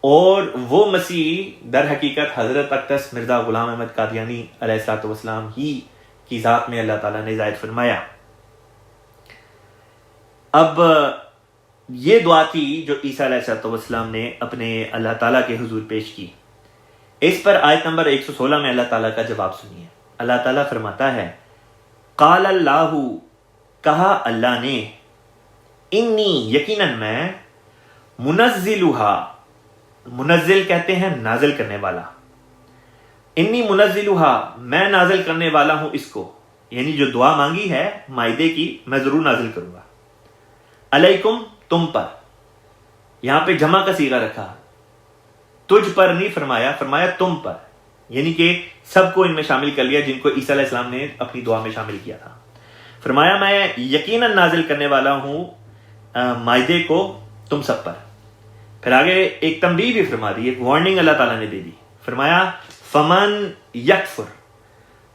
اور وہ مسیح در حقیقت حضرت اقدس مرزا غلام احمد قادیانی علیہ السلام ہی کی ذات میں اللہ تعالیٰ نے ظاہر فرمایا. اب یہ دعا تھی جو عیسیٰ علیہ السلام نے اپنے اللہ تعالیٰ کے حضور پیش کی. اس پر آیت نمبر 116 میں اللہ تعالیٰ کا جواب سنیے. اللہ تعالیٰ فرماتا ہے قال اللہ، کہا اللہ نے، انی یقیناً میں، منزلھا، منزل کہتے ہیں نازل کرنے والا، انی منزلھا، میں نازل کرنے والا ہوں اس کو، یعنی جو دعا مانگی ہے مائدے کی میں ضرور نازل کروں گا. علیکم، تم پر، یہاں پہ جمع کا صیغہ رکھا، تجھ پر نہیں فرمایا، فرمایا تم پر، یعنی کہ سب کو ان میں شامل کر لیا جن کو عیسیٰ علیہ السلام نے اپنی دعا میں شامل کیا تھا. فرمایا میں یقیناً نازل کرنے والا ہوں مائدے کو تم سب پر. پھر آگے ایک تنبیہ بھی فرما دی، ایک وارننگ اللہ تعالیٰ نے دے دی. فرمایا فمن یکفر،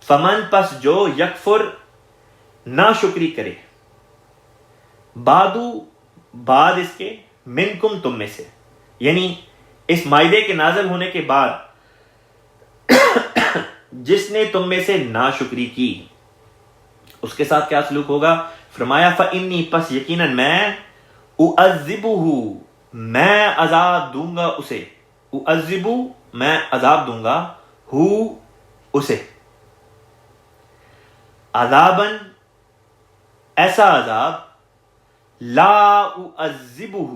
فمن پس جو یکفر ناشکری کرے، بعدو بعد اس کے، منکم تم میں سے، یعنی اس مائدے کے نازل ہونے کے بعد جس نے تم میں سے ناشکری کی اس کے ساتھ کیا سلوک ہوگا. فرمایا فإنی، پس یقیناً میں، اعذبہ، میں عذاب دوں گا اسے، اعذب، میں عذاب دوں گا، ہو، اسے، عذاباً، ایسا عذاب، لا اعذبہ،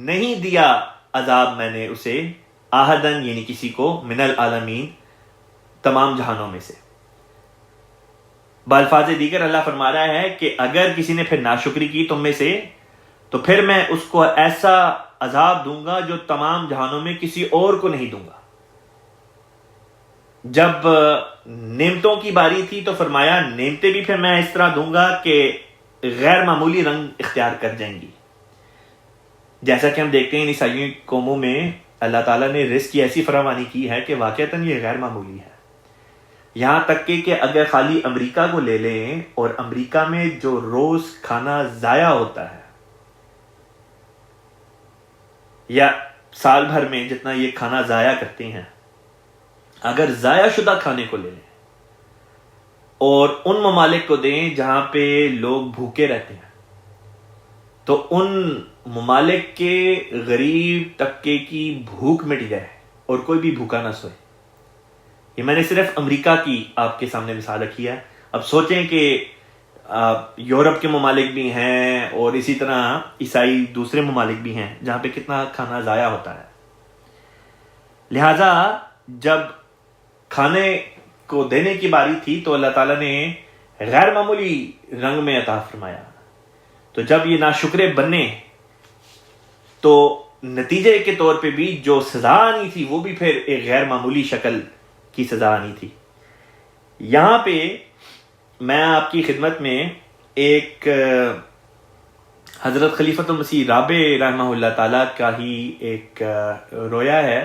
نہیں دیا عذاب میں نے اسے، احداً، یعنی کسی کو، من العالمین، تمام جہانوں میں سے. بالفاظ دیگر اللہ فرما رہا ہے کہ اگر کسی نے پھر ناشکری کی تم میں سے تو پھر میں اس کو ایسا عذاب دوں گا جو تمام جہانوں میں کسی اور کو نہیں دوں گا. جب نعمتوں کی باری تھی تو فرمایا نعمتیں بھی پھر میں اس طرح دوں گا کہ غیر معمولی رنگ اختیار کر جائیں گی. جیسا کہ ہم دیکھتے ہیں عیسائی قوموں میں اللہ تعالیٰ نے رزق کی ایسی فراوانی کی ہے کہ واقعتاً یہ غیر معمولی ہے. یہاں تک کہ اگر خالی امریکہ کو لے لیں اور امریکہ میں جو روز کھانا ضائع ہوتا ہے یا سال بھر میں جتنا یہ کھانا ضائع کرتے ہیں، اگر ضائع شدہ کھانے کو لے لیں اور ان ممالک کو دیں جہاں پہ لوگ بھوکے رہتے ہیں تو ان ممالک کے غریب طبقے کی بھوک مٹ جائے اور کوئی بھی بھوکا نہ سوئے. یہ میں نے صرف امریکہ کی آپ کے سامنے مثال رکھی ہے. اب سوچیں کہ یورپ کے ممالک بھی ہیں اور اسی طرح عیسائی دوسرے ممالک بھی ہیں جہاں پہ کتنا کھانا ضائع ہوتا ہے. لہٰذا جب کھانے کو دینے کی باری تھی تو اللہ تعالیٰ نے غیر معمولی رنگ میں عطا فرمایا. تو جب یہ ناشکرے بنے تو نتیجے کے طور پہ بھی جو سزا آنی تھی وہ بھی پھر ایک غیر معمولی شکل کی سزا آنی تھی. یہاں پہ میں آپ کی خدمت میں ایک حضرت خلیفۃ المسیح رابع رحمہ اللہ تعالیٰ کا ہی ایک رویا ہے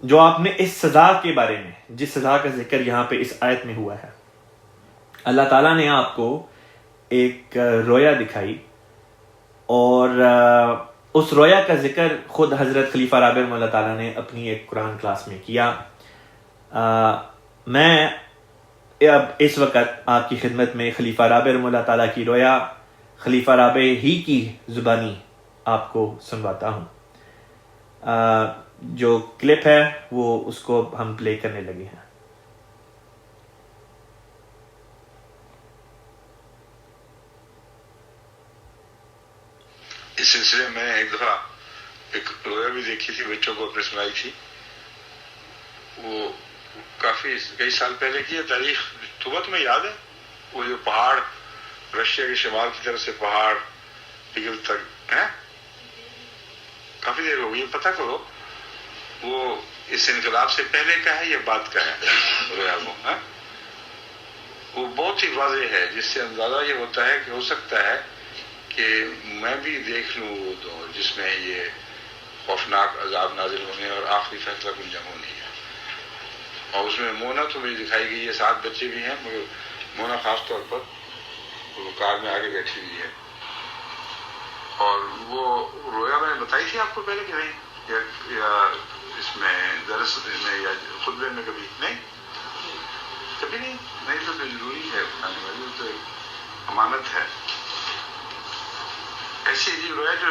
جو آپ نے اس سزا کے بارے میں، جس سزا کا ذکر یہاں پہ اس آیت میں ہوا ہے، اللہ تعالیٰ نے آپ کو ایک رویا دکھائی اور اس رویا کا ذکر خود حضرت خلیفہ رابع رحمہ اللہ تعالیٰ نے اپنی ایک قرآن کلاس میں کیا. میں اب اس وقت آپ کی خدمت میں خلیفہ رابع رحمہ اللہ تعالیٰ کی رویا خلیفہ رابع ہی کی زبانی آپ کو سنواتا ہوں. جو کلپ ہے وہ اس کو ہم پلے کرنے لگے ہیں. اس سلسلے میں ایک دفعہ ایک رویا بھی دیکھی تھی، بچوں کو اپنے سنائی تھی. وہ کئی سال پہلے کی ہے، تاریخ صبح تمہیں یاد ہے؟ وہ جو پہاڑ رشیا کے شمال کی طرف سے پہاڑ پگھلتا ہے. کافی دیر ہو گئی، پتہ کرو وہ اس انقلاب سے پہلے کا ہے یا بعد کا ہے رویا وہ. وہ بہت ہی واضح ہے، جس سے اندازہ یہ ہوتا ہے کہ ہو سکتا ہے کہ میں بھی دیکھ لوں وہ دور جس میں یہ خوفناک عذاب نازل ہونے اور آخری فیصلہ گنجم ہونی ہے. اور اس میں مونا تو مجھے دکھائی گئی ہے، 7 بچے بھی ہیں، مگر مونا خاص طور پر وہ کار میں آگے بیٹھی ہوئی ہے. اور وہ رویا میں نے بتائی تھی آپ کو پہلے کہ نہیں، یا اس میں درس میں یا خطبے میں کبھی نہیں، کبھی نہیں تو ضروری ہے بتانے والی، تو امانت ہے. ایسی عجیب رویا جو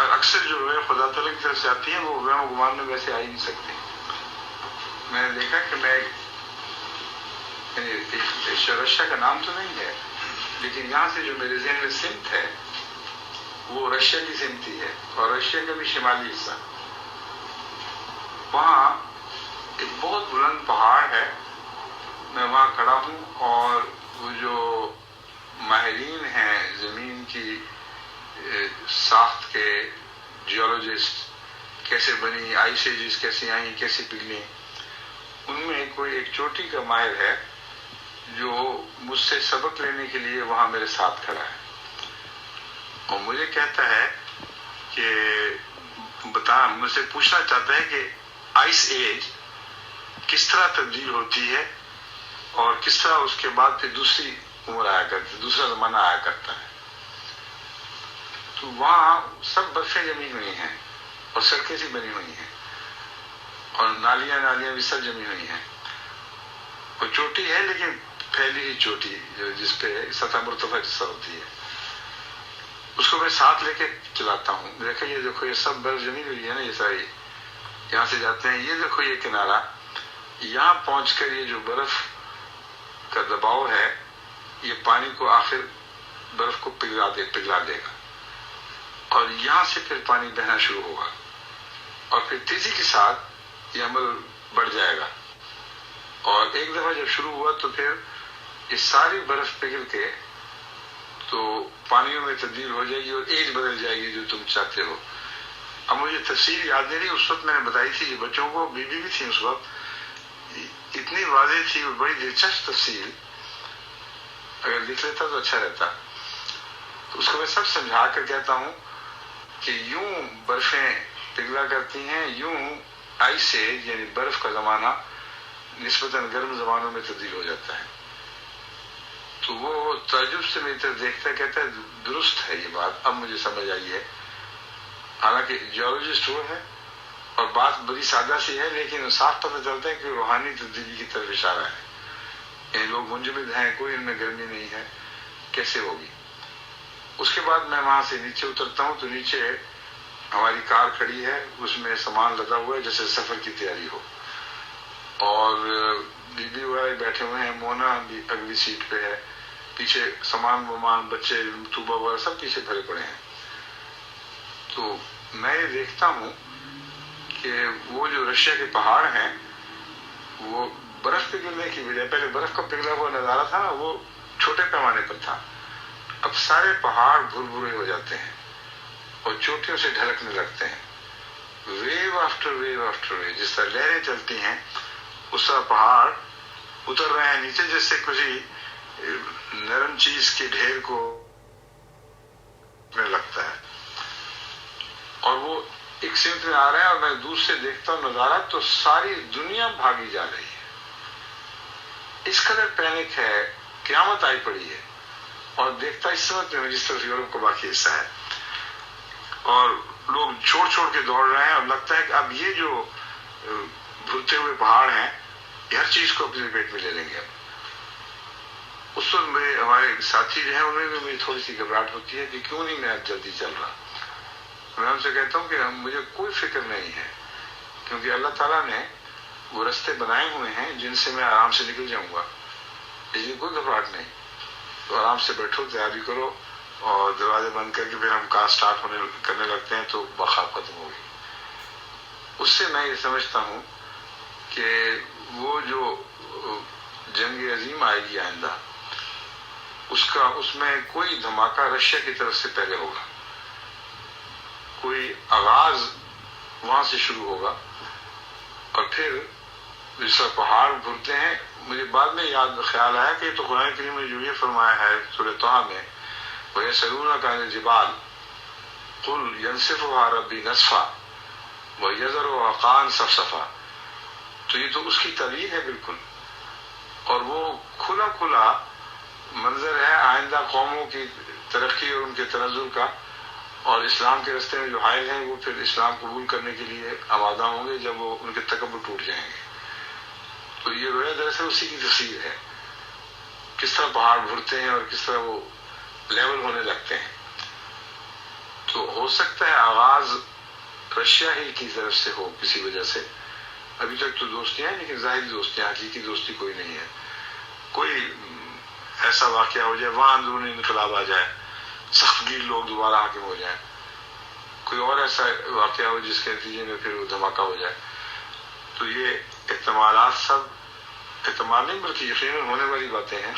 اکثر جو رویا خدا تعالیٰ کی طرف سے آتی ہیں وہ وہم و گمان میں ویسے آ ہی نہیں سکتی. میں نے دیکھا کہ میں رشیا کا نام تو نہیں ہے، لیکن یہاں سے جو میرے ذہن میں سمت ہے وہ رشیا کی سمتی ہے، اور رشیا کا بھی شمالی حصہ. وہاں ایک بہت بلند پہاڑ ہے، میں وہاں کھڑا ہوں، اور وہ جو ماہرین ہیں زمین کی ساخت کے، جیولوجسٹ، کیسے بنی، آئس ایجز کیسے آئیں، کیسے پگھلیں، ان میں کوئی ایک چوٹی کا ماہر ہے جو مجھ سے سبق لینے کے لیے وہاں میرے ساتھ کھڑا ہے، اور مجھے کہتا ہے کہ مجھ سے پوچھنا چاہتا ہے کہ آئس ایج کس طرح تبدیل ہوتی ہے اور کس طرح اس کے بعد پھر دوسری عمر آیا کرتی ہے، دوسرا زمانہ آیا کرتا ہے. تو وہاں سب برفیں جمی ہوئی ہیں اور سڑکیں سی بنی ہوئی ہیں اور نالیاں بھی سب جمی ہوئی ہیں. وہ چوٹی ہے لیکن پھیلی ہوئی چوٹی جس پہ سطح مرتفع جیسا ہوتی ہے. اس کو میں ساتھ لے کے چلاتا ہوں. دیکھو یہ سب برف جمی ہوئی ہے نا، یہ ساری یہاں سے جاتے ہیں. یہ دیکھو یہ کنارہ، یہاں پہنچ کر یہ جو برف کا دباؤ ہے یہ پانی کو آخر برف کو پگھلا دے گا، اور یہاں سے پھر پانی بہنا شروع ہوگا، اور پھر تیزی کے ساتھ یہ عمل بڑھ جائے گا. اور ایک دفعہ جب شروع ہوا تو پھر یہ ساری برف پگھل کے تو پانیوں میں تبدیل ہو جائے گی اور ایج بدل جائے گی جو تم چاہتے ہو. اب مجھے تفصیل یاد نہیں رہی، اس وقت میں نے بتائی تھی، بچوں کو بی بھی تھی اس وقت، اتنی واضح تھی اور بڑی دلچسپ تفصیل، اگر لکھ لیتا تو اچھا رہتا. تو اس کو میں سب سمجھا کر کہتا ہوں کہ یوں برفیں پگھلا کرتی ہیں، یوں آئس ایج یعنی برف کا زمانہ نسبتاً گرم زمانوں میں تبدیل ہو جاتا ہے. تو وہ تعجب سے میری طرف دیکھتا ہے، کہتا ہے درست ہے یہ بات، اب مجھے سمجھ آئی ہے. حالانکہ جیولوجسٹ وہ ہے اور بات بڑی سادہ سی ہے، لیکن صاف پتہ چلتا ہے کہ روحانی تبدیلی کی طرف اشارہ ہے. یعنی لوگ منجمد ہیں، کوئی ان میں گرمی نہیں ہے، کیسے ہوگی. اس کے بعد میں وہاں سے نیچے اترتا ہوں تو نیچے ہماری کار کھڑی ہے، اس میں سامان لدا ہوا ہے جیسے سفر کی تیاری ہو، اور بی وغیرہ بیٹھے ہوئے ہیں، مونا بھی اگلی سیٹ پہ ہے، پیچھے سامان بچے طوبہ وغیرہ سب پیچھے بھرے پڑے ہیں. تو میں یہ دیکھتا ہوں کہ وہ جو رشیا کے پہاڑ ہیں وہ برف پگھلنے کی وجہ، پہلے برف کا پگھلا ہوا نظارہ تھا نا، وہ چھوٹے پیمانے پر تھا. اب سارے پہاڑ بھرے ہو جاتے ہیں اور چوٹیوں سے ڈھلکنے لگتے ہیں، wave after wave after wave, جس طرح لہریں چلتی ہیں اس طرح پہاڑ اتر رہے ہیں نیچے، جیسے کسی نرم چیز کے ڈھیر کو لگتا ہے. اور وہ ایک سمت میں آ رہے ہیں اور میں دور سے دیکھتا ہوں نظارہ تو ساری دنیا بھاگی جا رہی ہے. اس قدر پینک ہے، قیامت آئی پڑی ہے. اور دیکھتا اس سمت میں جس طرف یورپ کا باقی حصہ ہے، اور لوگ چھوڑ کے دوڑ رہے ہیں، اور لگتا ہے کہ اب یہ جو بھرتے ہوئے پہاڑ ہیں یہ ہر چیز کو اپنے پیٹ میں لے لیں گے. اس وقت ہمارے ساتھی جو ہیں ان میں بھی میری تھوڑی سی گھبراہٹ ہوتی ہے کہ کیوں نہیں میں جلدی چل رہا. میں ان سے کہتا ہوں کہ مجھے کوئی فکر نہیں ہے، کیونکہ اللہ تعالیٰ نے وہ رستے بنائے ہوئے ہیں جن سے میں آرام سے نکل جاؤں گا، اس لیے کوئی گھبراہٹ نہیں. تو آرام سے بیٹھو، تیاری کرو، اور دروازے بند کر کے پھر ہم کار سٹارٹ کرنے لگتے ہیں تو بخار ختم ہوگی. اس سے میں یہ سمجھتا ہوں کہ وہ جو جنگ عظیم آئے گی آئندہ، اس میں کوئی دھماکہ رشیا کی طرف سے پہلے ہوگا، کوئی آغاز وہاں سے شروع ہوگا، اور پھر جس طرح پہاڑ بھرتے ہیں. مجھے بعد میں خیال آیا کہ تو قرآن کریم میں جو یہ فرمایا ہے سورہ طہ میں، وَيَسْأَلُونَكَ عَنِ الْجِبَالِ قُلْ يَنسِفُهَا رَبِّي نَسْفًا وَيَذَرُهَا قَاعًا صَفْصَفًا، تو یہ تو اس کی تعبیر ہے بالکل، اور وہ کھلا کھلا منظر ہے آئندہ قوموں کی ترقی اور ان کے تنزل کا، اور اسلام کے راستے میں جو حائل ہیں وہ پھر اسلام قبول کرنے کے لیے آمادہ ہوں گے جب وہ ان کے تکبر ٹوٹ جائیں گے. تو یہ رویا دراصل اسی کی تصویر ہے، کس طرح پہاڑ بھرتے ہیں اور کس طرح وہ لیول ہونے لگتے ہیں. تو ہو سکتا ہے آغاز رشیا ہی کی طرف سے ہو کسی وجہ سے. ابھی تک تو دوستیاں ہیں، لیکن ظاہری دوستیاں، حقیقی دوستی کوئی نہیں ہے. کوئی ایسا واقعہ ہو جائے، وہاں اندرونی انقلاب آ جائے، سخت گیر لوگ دوبارہ حاکم ہو جائیں، کوئی اور ایسا واقعہ ہو جس کے نتیجے میں پھر وہ دھماکہ ہو جائے. تو یہ احتمالات سب احتمال نہیں بلکہ یقیناً ہونے والی باتیں ہیں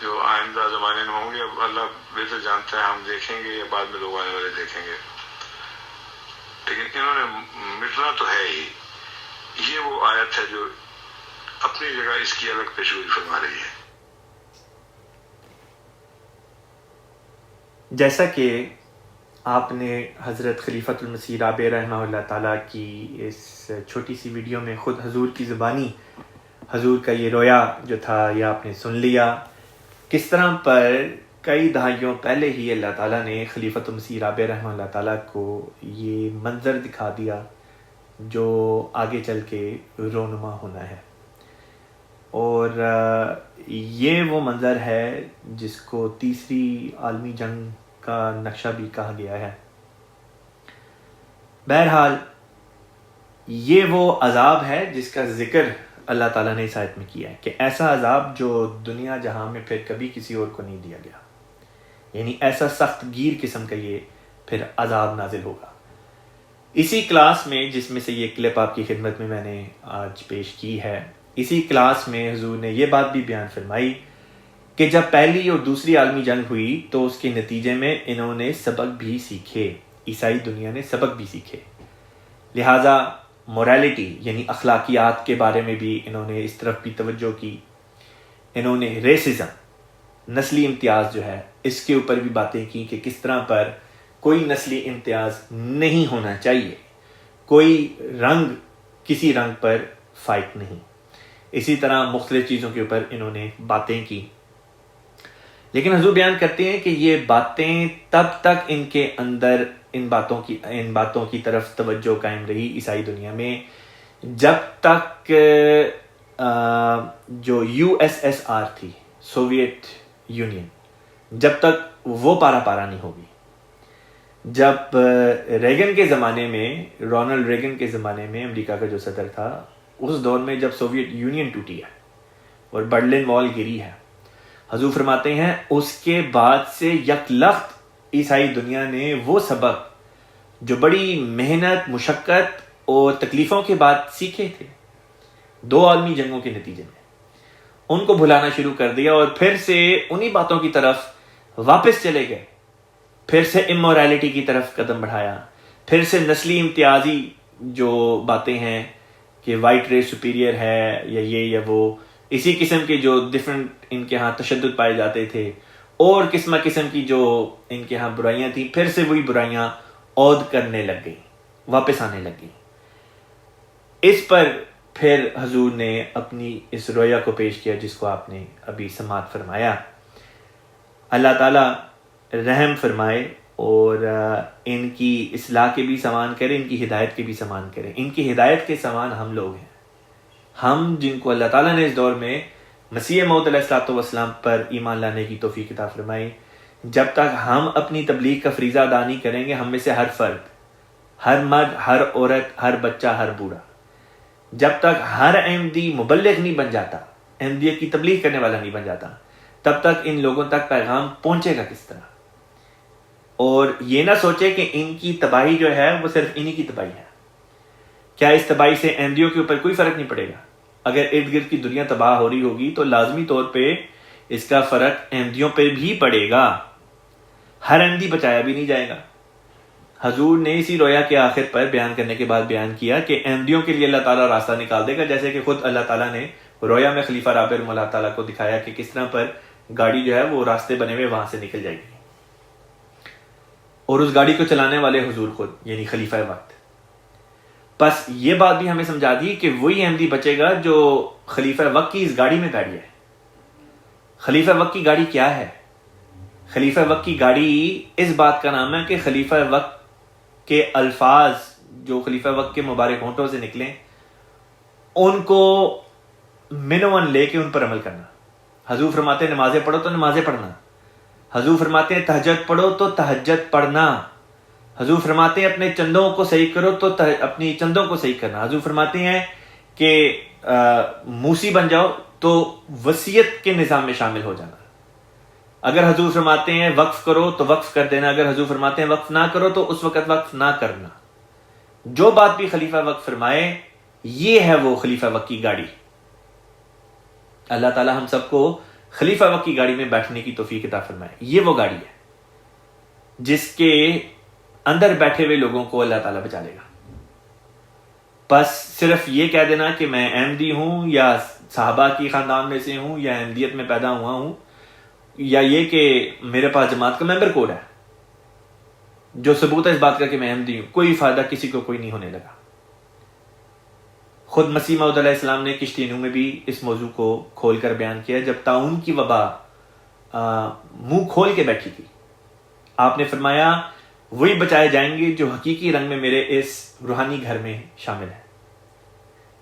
جو آئندہ زمانے میں ہوں گے. اب اللہ بہتر جانتا ہے، ہم دیکھیں گے یا بعد میں لوگ آنے والے دیکھیں گے، لیکن انہوں نے مٹنا تو ہے ہی. یہ وہ آیت ہے جو اپنی جگہ اس کی الگ پیشگوئی فرما رہی ہے. جیسا کہ آپ نے حضرت خلیفۃ المسیح رابع رحمہ اللہ تعالیٰ کی اس چھوٹی سی ویڈیو میں خود حضور کی زبانی حضور کا یہ رویا جو تھا یہ آپ نے سن لیا، کس طرح پر کئی دہائیوں پہلے ہی اللہ تعالیٰ نے خلیفۃ المسیح رابع رحمہ اللہ تعالیٰ کو یہ منظر دکھا دیا جو آگے چل کے رونما ہونا ہے. اور یہ وہ منظر ہے جس کو تیسری عالمی جنگ کا نقشہ بھی کہا گیا ہے. بہرحال یہ وہ عذاب ہے جس کا ذکر اللہ تعالیٰ نے اس آیت میں کیا ہے کہ ایسا عذاب جو دنیا جہاں میں پھر کبھی کسی اور کو نہیں دیا گیا، یعنی ایسا سخت گیر قسم کا یہ پھر عذاب نازل ہوگا. اسی کلاس میں جس میں سے یہ کلپ آپ کی خدمت میں نے آج پیش کی ہے، اسی کلاس میں حضور نے یہ بات بھی بیان فرمائی کہ جب پہلی اور دوسری عالمی جنگ ہوئی تو اس کے نتیجے میں انہوں نے سبق بھی سیکھے، عیسائی دنیا نے سبق بھی سیکھے. لہٰذا موریلٹی یعنی اخلاقیات کے بارے میں بھی انہوں نے اس طرف بھی توجہ کی. انہوں نے ریسزم، نسلی امتیاز جو ہے اس کے اوپر بھی باتیں کی کہ کس طرح پر کوئی نسلی امتیاز نہیں ہونا چاہیے، کوئی رنگ کسی رنگ پر فائٹ نہیں. اسی طرح مختلف چیزوں کے اوپر انہوں نے باتیں کی. لیکن حضور بیان کرتے ہیں کہ یہ باتیں تب تک ان کے اندر ان باتوں کی طرف توجہ قائم رہی عیسائی دنیا میں جب تک جو USSR تھی، سوویت یونین، جب تک وہ پارا نہیں ہوگی. جب ریگن کے زمانے میں، رونلڈ ریگن کے زمانے میں امریکہ کا جو صدر تھا، اس دور میں جب سوویت یونین ٹوٹی ہے اور برلن وال گری ہے، حضور فرماتے ہیں اس کے بعد سے یک لخت عیسائی دنیا نے وہ سبق جو بڑی محنت، مشقت اور تکلیفوں کے بعد سیکھے تھے 2 عالمی جنگوں کے نتیجے میں، ان کو بھلانا شروع کر دیا اور پھر سے انہی باتوں کی طرف واپس چلے گئے. پھر سے امورالٹی کی طرف قدم بڑھایا، پھر سے نسلی امتیازی جو باتیں ہیں کہ وائٹ ریس سپیریئر ہے یا یہ یا وہ، اسی قسم کے جو ڈفرنٹ ان کے ہاں تشدد پائے جاتے تھے اور قسم کی جو ان کے ہاں برائیاں تھیں، پھر سے وہی برائیاں عود کرنے لگ گئی، واپس آنے لگ گئی. اس پر پھر حضور نے اپنی اس رویا کو پیش کیا جس کو آپ نے ابھی سماعت فرمایا. اللہ تعالیٰ رحم فرمائے اور ان کی اصلاح کے بھی سامان کرے، ان کی ہدایت کے بھی سامان کرے. ان کی ہدایت کے سامان ہم لوگ ہیں، ہم جن کو اللہ تعالیٰ نے اس دور میں مسیح موعود علیہ الصلوۃ والسلام پر ایمان لانے کی توفیق عطا فرمائی. جب تک ہم اپنی تبلیغ کا فریضہ ادا نہیں کریں گے، ہم میں سے ہر فرد، ہر مرد، ہر عورت، ہر بچہ، ہر بوڑھا، جب تک ہر احمدی مبلغ نہیں بن جاتا، احمدیت کی تبلیغ کرنے والا نہیں بن جاتا، تب تک ان لوگوں تک پیغام پہنچے گا کس طرح؟ اور یہ نہ سوچے کہ ان کی تباہی جو ہے وہ صرف انہی کی تباہی ہے. کیا اس تباہی سے احمدیوں کے اوپر کوئی فرق نہیں پڑے گا؟ اگر ارد گرد کی دنیا تباہ ہو رہی ہوگی تو لازمی طور پہ اس کا فرق احمدیوں پہ بھی پڑے گا، ہر احمدی بچایا بھی نہیں جائے گا۔ حضور نے اسی رویا کے آخر پر بیان کرنے کے بعد بیان کیا کہ احمدیوں کے لیے اللہ تعالیٰ راستہ نکال دے گا، جیسے کہ خود اللہ تعالیٰ نے رویا میں خلیفہ رابع اللہ تعالیٰ کو دکھایا کہ کس طرح پر گاڑی جو ہے وہ راستے بنے ہوئے وہاں سے نکل جائے گی، اور اس گاڑی کو چلانے والے حضور خود یعنی خلیفہ وقت۔ پس یہ بات بھی ہمیں سمجھا دی کہ وہی احمدی بچے گا جو خلیفہ وقت کی اس گاڑی میں بیٹھ جائے۔ خلیفہ وقت کی گاڑی کیا ہے؟ خلیفہ وقت کی گاڑی اس بات کا نام ہے کہ خلیفہ وقت کے الفاظ جو خلیفہ وقت کے مبارک ہونٹوں سے نکلیں ان کو منون لے کے ان پر عمل کرنا۔ حضور فرماتے ہیں نمازیں پڑھو تو نمازیں پڑھنا، حضور فرماتے ہیں تہجد پڑھو تو تہجد پڑھنا، حضور فرماتے ہیں اپنے چندوں کو صحیح کرو تو اپنی چندوں کو صحیح کرنا، حضور فرماتے ہیں کہ موسی بن جاؤ تو وصیت کے نظام میں شامل ہو جانا، اگر حضور فرماتے ہیں وقف کرو تو وقف کر دینا، اگر حضور فرماتے ہیں وقف نہ کرو تو اس وقت وقف نہ کرنا۔ جو بات بھی خلیفہ وقت فرمائے یہ ہے وہ خلیفہ وقت کی گاڑی۔ اللہ تعالی ہم سب کو خلیفہ وقت کی گاڑی میں بیٹھنے کی توفیق عطا فرمائے۔ یہ وہ گاڑی ہے جس کے اندر بیٹھے ہوئے لوگوں کو اللہ تعالیٰ بچا لے گا۔ بس صرف یہ کہہ دینا کہ میں احمدی ہوں یا صحابہ کی خاندان میں سے ہوں یا احمدیت میں پیدا ہوا ہوں، یا یہ کہ میرے پاس جماعت کا ممبر کوڈ ہے جو ثبوت ہے اس بات کا کہ میں احمدی ہوں، کوئی فائدہ کسی کو کوئی نہیں ہونے لگا۔ خود مسیح موعود علیہ السلام نے کشتی نوح میں بھی اس موضوع کو کھول کر بیان کیا جب طاعون کی وبا منہ کھول کے بیٹھی تھی۔ آپ نے فرمایا وہی بچائے جائیں گے جو حقیقی رنگ میں میرے اس روحانی گھر میں شامل ہیں۔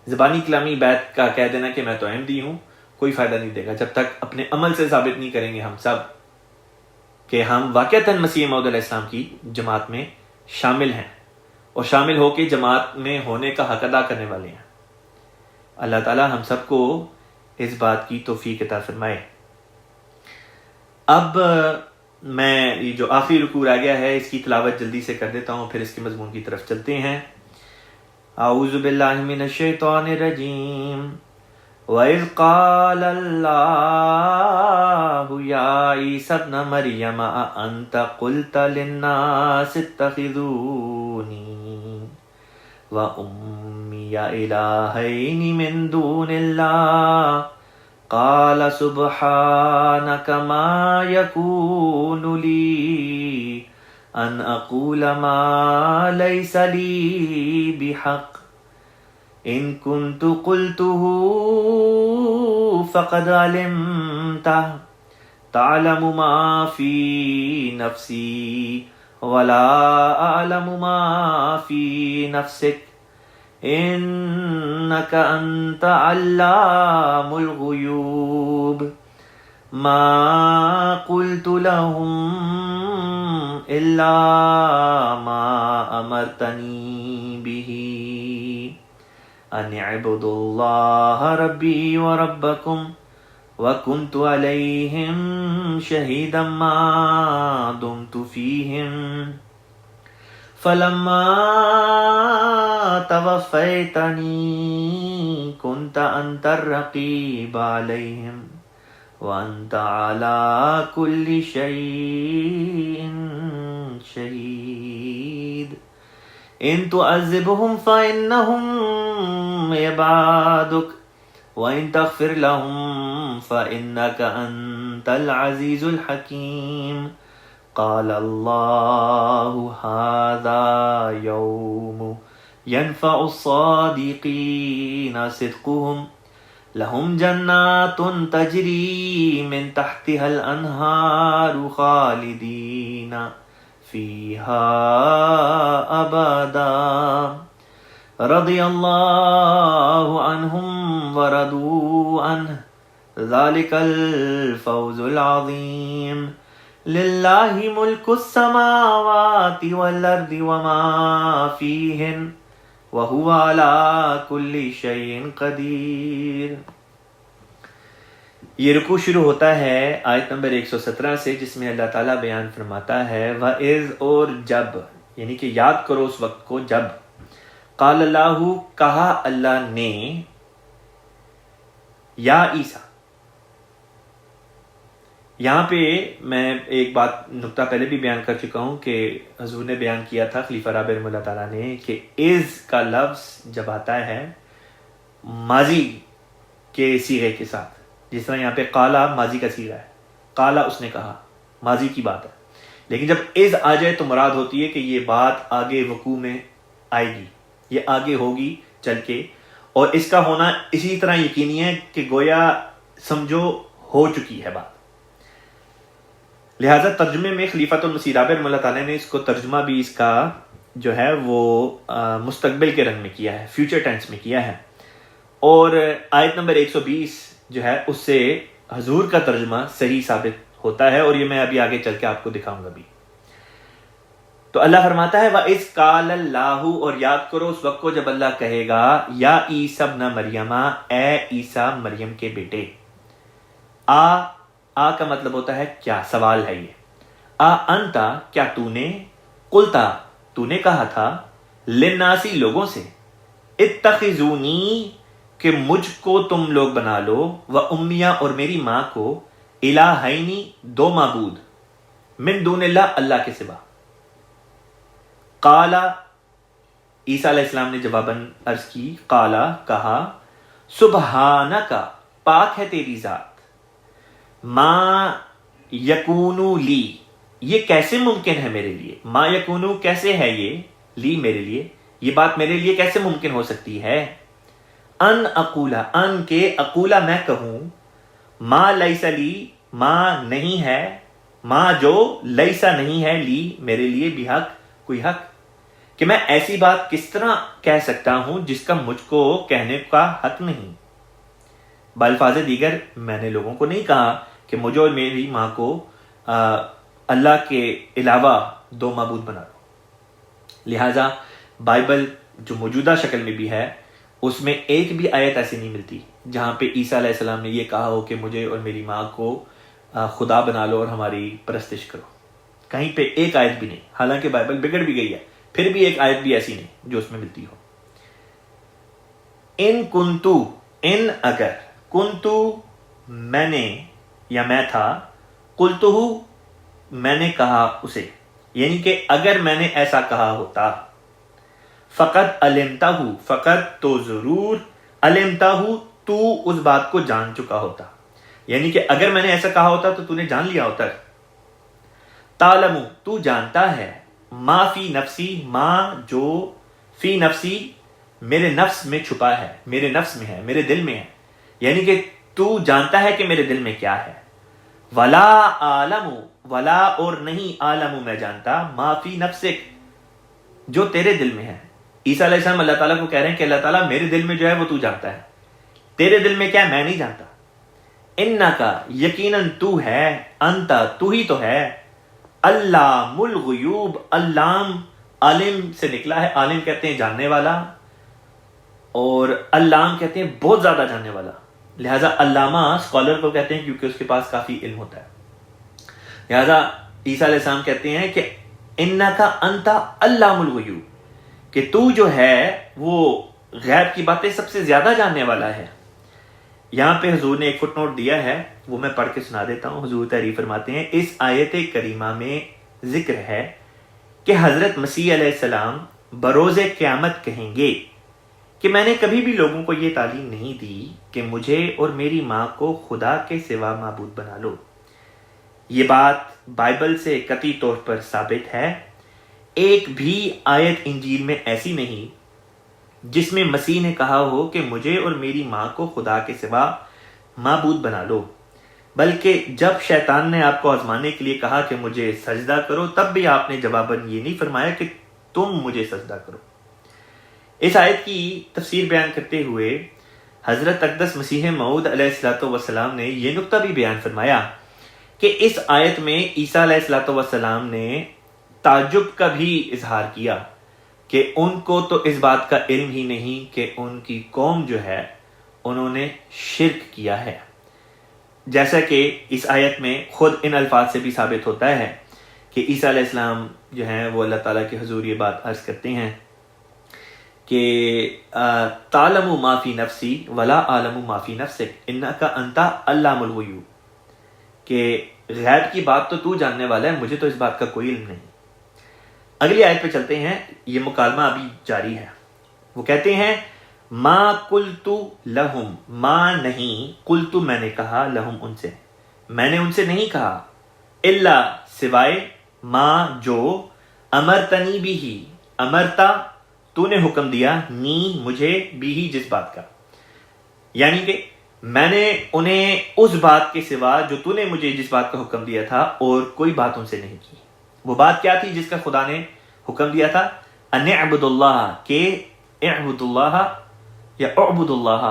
زبانی کلامی بیت کا کہہ دینا کہ میں تو احمدی ہوں کوئی فائدہ نہیں دے گا جب تک اپنے عمل سے ثابت نہیں کریں گے ہم سب کہ ہم واقعتاً مسیح موعود علیہ السلام کی جماعت میں شامل ہیں اور شامل ہو کے جماعت میں ہونے کا حق ادا کرنے والے ہیں۔ اللہ تعالی ہم سب کو اس بات کی توفیق عطا فرمائے۔ اب میں یہ جو آخری رکوع رہ گیا ہے اس کی تلاوت جلدی سے کر دیتا ہوں، پھر اس کے مضمون کی طرف چلتے ہیں۔ اعوذ باللہ من الشیطان الرجیم وَإِذْ قَالَ اللَّهُ يَا عِيسَى ابْنَ مَرْيَمَ أَأَنْتَ قُلْتَ لِلنَّاسِ اتَّخِذُونِي وَأُمِّيَ إِلَٰهَيْنِ مِن دُونِ اللَّهِ قَالَ سُبْحَانَكَ مَا يَكُونُ لِي أَنْ أَقُولَ مَا لَيْسَ لِي بِحَقٍّ إِن كُنتُ قُلْتُهُ فَقَدْ عَلِمْتَهُ تَعْلَمُ مَا فِي نَفْسِي وَلَا أَعْلَمُ مَا فِي نَفْسِكَ إِنَّكَ أَنْتَ عَلَّامُ الْغُيُوبِ مَا قُلْتُ لَهُمْ إِلَّا مَا أَمَرْتَنِي بِهِ أَنِ اعْبُدُوا اللَّهَ رَبِّي وَرَبَّكُمْ وَكُنْتُ عَلَيْهِمْ شَهِيدًا مَا دُمْتُ فِيهِمْ فَلَمَّا تَوَفَّيْتَنِي كُنْتَ أَنْتَ الرَّقِيبَ عَلَيْهِمْ وَأَنْتَ عَلَى كُلِّ شَيْءٍ شَهِيدٌ إِن تُعَذِّبْهُمْ فَإِنَّهُمْ عِبَادُكَ وَإِن تَغْفِرْ لَهُمْ فَإِنَّكَ أَنْتَ الْعَزِيزُ الْحَكِيمُ قَالَ اللَّهُ هَذَا يَوْمُ يَنْفَعُ الصَّادِقِينَ صِدْقُهُمْ لَهُمْ جَنَّاتٌ تَجْرِي مِنْ تَحْتِهَا الْأَنْهَارُ خَالِدِينَ فِيهَا أَبَدًا رَضِيَ اللَّهُ عَنْهُمْ وَرَضُوا عَنْهُ ذَلِكَ الْفَوْزُ الْعَظِيمُ لِلَّهِ مُلْكُ السَّمَاوَاتِ وَالْأَرْضِ وَمَا فِيهِنَّ وَهُوَ عَلَى كُلِّ شَيْءٍ قَدِيرٌ۔ یہ رکوع شروع ہوتا ہے آیت نمبر 117 سے، جس میں اللہ تعالیٰ بیان فرماتا ہے وَإِذْ اور جب، یعنی کہ یاد کرو اس وقت کو جب قال اللہ کہا اللہ نے یا عیسیٰ یہاں پہ میں ایک بات نقطہ پہلے بھی بیان کر چکا ہوں کہ حضور نے بیان کیا تھا خلیفہ رابع رحمہ اللہ تعالیٰ نے کہ از کا لفظ جب آتا ہے ماضی کے صیغے کے ساتھ، جس طرح یہاں پہ قالا ماضی کا صیغہ ہے، قالا اس نے کہا، ماضی کی بات ہے، لیکن جب از آ جائے تو مراد ہوتی ہے کہ یہ بات آگے وقوع میں آئے گی، یہ آگے ہوگی چل کے، اور اس کا ہونا اسی طرح یقینی ہے کہ گویا سمجھو ہو چکی ہے بات۔ لہٰذا ترجمے میں خلیفۃ المسیح رابع رحمہ اللہ تعالیٰ نے اس کو ترجمہ بھی اس کا جو ہے وہ مستقبل کے رنگ میں کیا ہے، فیوچر ٹینس میں کیا ہے، اور آیت نمبر 120 جو ہے اس سے حضور کا ترجمہ صحیح ثابت ہوتا ہے، اور یہ میں ابھی آگے چل کے آپ کو دکھاؤں گا بھی۔ تو اللہ فرماتا ہے وَإِذْ قَالَ اللَّهُ، اور یاد کرو اس وقت کو جب اللہ کہے گا یا عیسیٰ ابن مریم، اے عیسیٰ مریم کے بیٹے۔ آ کا مطلب ہوتا ہے کیا، سوال ہے یہ۔ انتا، کیا تو نے، قلتا تو نے کہا تھا، للناسی لوگوں سے، اتخذونی کہ مجھ کو تم لوگ بنا لو، و امیہ اور میری ماں کو، الہینی دو معبود، من دون اللہ اللہ کے سوا۔ قالا عیسیٰ علیہ السلام نے جواباً عرض کی، قالا کہا، سبحانک پاک ہے تیری ذات، ما یکونو لی یہ کیسے ممکن ہے میرے لیے، ما یکونو کیسے ہے یہ، لی میرے لیے، یہ بات میرے لیے کیسے ممکن ہو سکتی ہے، ان اقولا ان کے اقولا میں کہوں، ما لیسا لی ما نہیں ہے، ما جو لیسا نہیں ہے لی میرے لیے بحق کوئی حق، کہ میں ایسی بات کس طرح کہہ سکتا ہوں جس کا مجھ کو کہنے کا حق نہیں۔ بالفاظ دیگر میں نے لوگوں کو نہیں کہا کہ مجھے اور میری ماں کو اللہ کے علاوہ دو معبود بنا دو۔ لہٰذا بائبل جو موجودہ شکل میں بھی ہے اس میں ایک بھی آیت ایسی نہیں ملتی جہاں پہ عیسیٰ علیہ السلام نے یہ کہا ہو کہ مجھے اور میری ماں کو خدا بنا لو اور ہماری پرستش کرو، کہیں پہ ایک آیت بھی نہیں، حالانکہ بائبل بگڑ بھی گئی ہے، پھر بھی ایک آیت بھی ایسی نہیں جو اس میں ملتی ہو۔ ان کنتو، ان اگر، کنتو میں نے یا میں تھا، قلتو میں نے کہا اسے، یعنی کہ اگر میں نے ایسا کہا ہوتا، فقط علمتہ فقط تو ضرور، علمتہ تو اس بات کو جان چکا ہوتا، یعنی کہ اگر میں نے ایسا کہا ہوتا تو نے جان لیا ہوتا۔ تعلم تو جانتا ہے، ما فی نفسی ما جو فی نفسی میرے نفس میں چھپا ہے، میرے نفس میں ہے، میرے دل میں ہے، یعنی کہ تو جانتا ہے کہ میرے دل میں کیا ہے۔ ولا عالم، ولا اور نہیں، عالم میں جانتا، ما فی نفسک جو تیرے دل میں ہے۔ عیسیٰ علیہ السلام اللہ تعالیٰ کو کہہ رہے ہیں کہ اللہ تعالیٰ میرے دل میں جو ہے وہ تو جانتا ہے، تیرے دل میں کیا میں نہیں جانتا۔ انکا یقیناً تو ہے، انتا تو ہی تو ہے، علام الغیوب، علام عالم سے نکلا ہے، عالم کہتے ہیں جاننے والا، اور علام کہتے ہیں بہت زیادہ جاننے والا، لہٰذا علامہ اسکالر کو کہتے ہیں کیونکہ اس کے پاس کافی علم ہوتا ہے۔ لہٰذا عیسیٰ علیہ السلام کہتے ہیں کہ انکا انتا علام الغیوب، کہ تو جو ہے وہ غیب کی باتیں سب سے زیادہ جاننے والا ہے۔ یہاں پہ حضور نے ایک فٹ نوٹ دیا ہے، وہ میں پڑھ کے سنا دیتا ہوں۔ حضور تحریر فرماتے ہیں اس آیت کریمہ میں ذکر ہے کہ حضرت مسیح علیہ السلام بروز قیامت کہیں گے کہ میں نے کبھی بھی لوگوں کو یہ تعلیم نہیں دی کہ مجھے اور میری ماں کو خدا کے سوا معبود بنا لو۔ یہ بات بائبل سے قطعی طور پر ثابت ہے، ایک بھی آیت انجیل میں ایسی نہیں جس میں مسیح نے کہا ہو کہ مجھے اور میری ماں کو خدا کے سوا معبود بنا لو، بلکہ جب شیطان نے آپ کو آزمانے کے لیے کہا کہ مجھے سجدہ کرو، تب بھی آپ نے جواباً یہ نہیں فرمایا کہ تم مجھے سجدہ کرو۔ اس آیت کی تفسیر بیان کرتے ہوئے حضرت اقدس مسیح موعود علیہ الصلوۃ والسلام نے یہ نقطہ بھی بیان فرمایا کہ اس آیت میں عیسیٰ علیہ الصلوۃ والسلام نے تعجب کا بھی اظہار کیا کہ ان کو تو اس بات کا علم ہی نہیں کہ ان کی قوم جو ہے انہوں نے شرک کیا ہے، جیسا کہ اس آیت میں خود ان الفاظ سے بھی ثابت ہوتا ہے کہ عیسیٰ علیہ السلام جو ہیں وہ اللہ تعالیٰ کے حضور یہ بات عرض کرتے ہیں کہ تعلم ما فی نفسی ولا عالم ما فی نفسک انکا انتا علام الغیوب، کہ غیب کی بات تو تو جاننے والا ہے، مجھے تو اس بات کا کوئی علم نہیں۔ اگلی آیت پہ چلتے ہیں، یہ مکالمہ ابھی جاری ہے۔ وہ کہتے ہیں ما قلت لہم، ما نہیں، قلت میں نے کہا، لہم ان سے، میں نے ان سے نہیں کہا، الا سوائے، ما جو، امرتنی بھی، امرتا تو نے حکم دیا، نی مجھے، بھی جس بات کا، یعنی کہ میں نے انہیں اس بات کے سوا جو تو نے مجھے جس بات کا حکم دیا تھا اور کوئی بات ان سے نہیں کی۔ وہ بات کیا تھی جس کا خدا نے حکم دیا تھا؟ ان اعبد اللہ، کہ اعبد اللہ یا اعبد اللہ،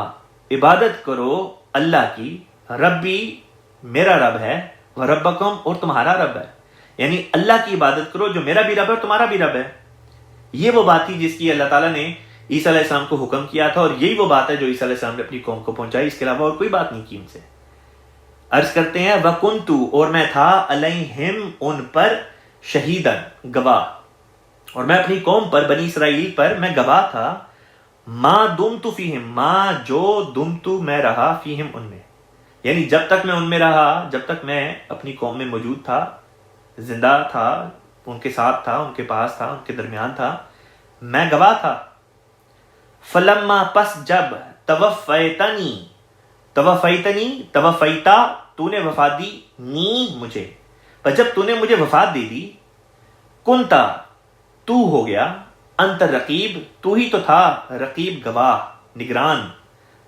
عبادت کرو اللہ کی، ربی میرا رب ہے، وربکم اور تمہارا رب ہے، یعنی اللہ کی عبادت کرو جو میرا بھی رب ہے اور تمہارا بھی رب ہے۔ یہ وہ بات تھی جس کی اللہ تعالیٰ نے عیسیٰ علیہ السلام کو حکم کیا تھا، اور یہی وہ بات ہے جو عیسیٰ علیہ السلام نے اپنی قوم کو پہنچائی، اس کے علاوہ اور کوئی بات نہیں کی ان سے۔ عرض کرتے ہیں وَكُنْتُ، اور میں تھا، علیہم ان پر، شہیداً گواہ، اور میں اپنی قوم پر، بنی اسرائیل پر میں گواہ تھا، ما دمت فیہم، ما جو، دمت میں رہا، فیہم ان میں، یعنی جب تک میں ان میں رہا، جب تک میں اپنی قوم میں موجود تھا، زندہ تھا، ان کے ساتھ تھا، ان کے پاس تھا، ان کے درمیان تھا، میں گواہ تھا۔ فلما، پس جب، توفیتنی، توفیتنی، توفیتا تو نے وفات دی، نی مجھے، پر جب تو نے مجھے وفات دے دی، کنتا تو ہو گیا، انت رقیب تو ہی تو تھا، رقیب گواہ، نگران،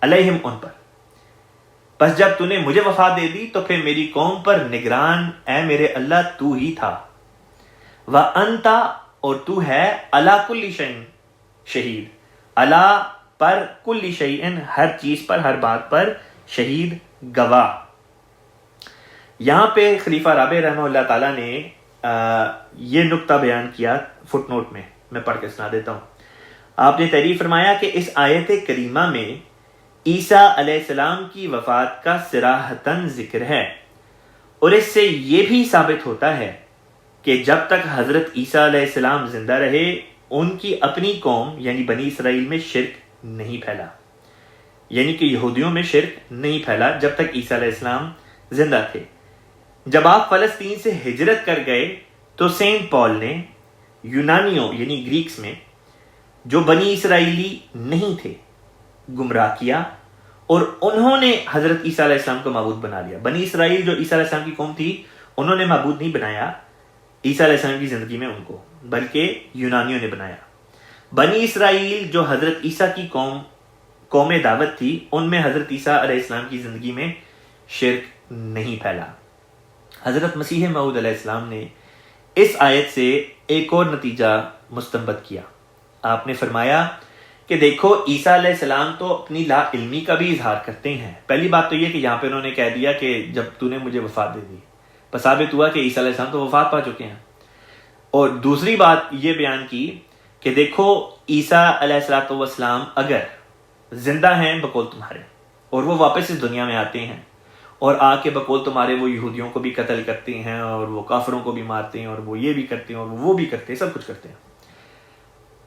علیہم ان پر، پس جب تو نے مجھے وفات دے دی تو پھر میری قوم پر نگران اے میرے اللہ تو ہی تھا۔ وَأَنْتَ، اور تو ہے، عَلَى كُلِّ شَيْءٍ شہید، عَلَى پر، کل شیء ہر چیز پر، ہر بات پر، شہید گواہ۔ یہاں پہ خلیفہ رابع رحمہ اللہ تعالیٰ نے یہ نقطہ بیان کیا فٹ نوٹ میں پڑھ کے سنا دیتا ہوں۔ آپ نے تحریر فرمایا کہ اس آیت کریمہ میں عیسیٰ علیہ السلام کی وفات کا صراحتاً ذکر ہے، اور اس سے یہ بھی ثابت ہوتا ہے کہ جب تک حضرت عیسیٰ علیہ السلام زندہ رہے ان کی اپنی قوم یعنی بنی اسرائیل میں شرک نہیں پھیلا، یعنی کہ یہودیوں میں شرک نہیں پھیلا جب تک عیسیٰ علیہ السلام زندہ تھے۔ جب آپ فلسطین سے ہجرت کر گئے تو سینٹ پال نے یونانیوں یعنی گریکس میں جو بنی اسرائیلی نہیں تھے گمراہ کیا، اور انہوں نے حضرت عیسیٰ علیہ السلام کو معبود بنا لیا۔ بنی اسرائیل جو عیسیٰ علیہ السلام کی قوم تھی انہوں نے معبود نہیں بنایا عیسیٰ علیہ السلام کی زندگی میں ان کو، بلکہ یونانیوں نے بنایا۔ بنی اسرائیل جو حضرت عیسیٰ کی قوم دعوت تھی، ان میں حضرت عیسیٰ علیہ السلام کی زندگی میں شرک نہیں پھیلا۔ حضرت مسیح موعود علیہ السلام نے اس آیت سے ایک اور نتیجہ مستنبط کیا۔ آپ نے فرمایا کہ دیکھو عیسیٰ علیہ السلام تو اپنی لا علمی کا بھی اظہار کرتے ہیں۔ پہلی بات تو یہ کہ یہاں پہ انہوں نے کہہ دیا کہ جب تو نے مجھے وفات دے دی، پس ثابت ہوا کہ عیسیٰ علیہ السلام تو وفات پا چکے ہیں۔ اور دوسری بات یہ بیان کی کہ دیکھو عیسیٰ علیہ السلام اگر زندہ ہیں بقول تمہارے، اور وہ واپس اس دنیا میں آتے ہیں اور آ کے بقول تمہارے وہ یہودیوں کو بھی قتل کرتے ہیں اور وہ کافروں کو بھی مارتے ہیں اور وہ یہ بھی کرتے ہیں اور وہ بھی کرتے ہیں، سب کچھ کرتے ہیں۔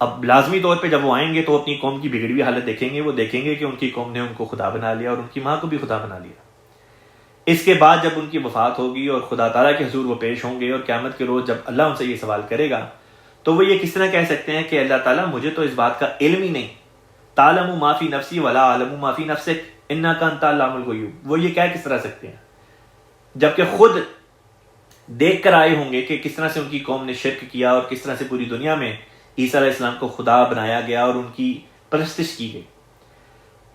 اب لازمی طور پہ جب وہ آئیں گے تو اپنی قوم کی بگڑی ہوئی حالت دیکھیں گے، وہ دیکھیں گے کہ ان کی قوم نے ان کو خدا بنا لیا اور ان کی ماں کو بھی خدا بنا لیا۔ اس کے بعد جب ان کی وفات ہوگی اور خدا تعالیٰ کے حضور وہ پیش ہوں گے، اور قیامت کے روز جب اللہ ان سے یہ سوال کرے گا تو وہ یہ کس طرح کہہ سکتے ہیں کہ اللہ تعالیٰ مجھے تو اس بات کا علم ہی نہیں، تعلم ما فی نفسی ولا اعلم ما فی نفسک انک انت علام الغیوب، وہ یہ کہہ کس طرح سکتے ہیں جبکہ خود دیکھ کر آئے ہوں گے کہ کس طرح سے ان کی قوم نے شرک کیا اور کس طرح سے پوری دنیا میں عیسیٰ علیہ السلام کو خدا بنایا گیا اور ان کی پرستش کی گئی۔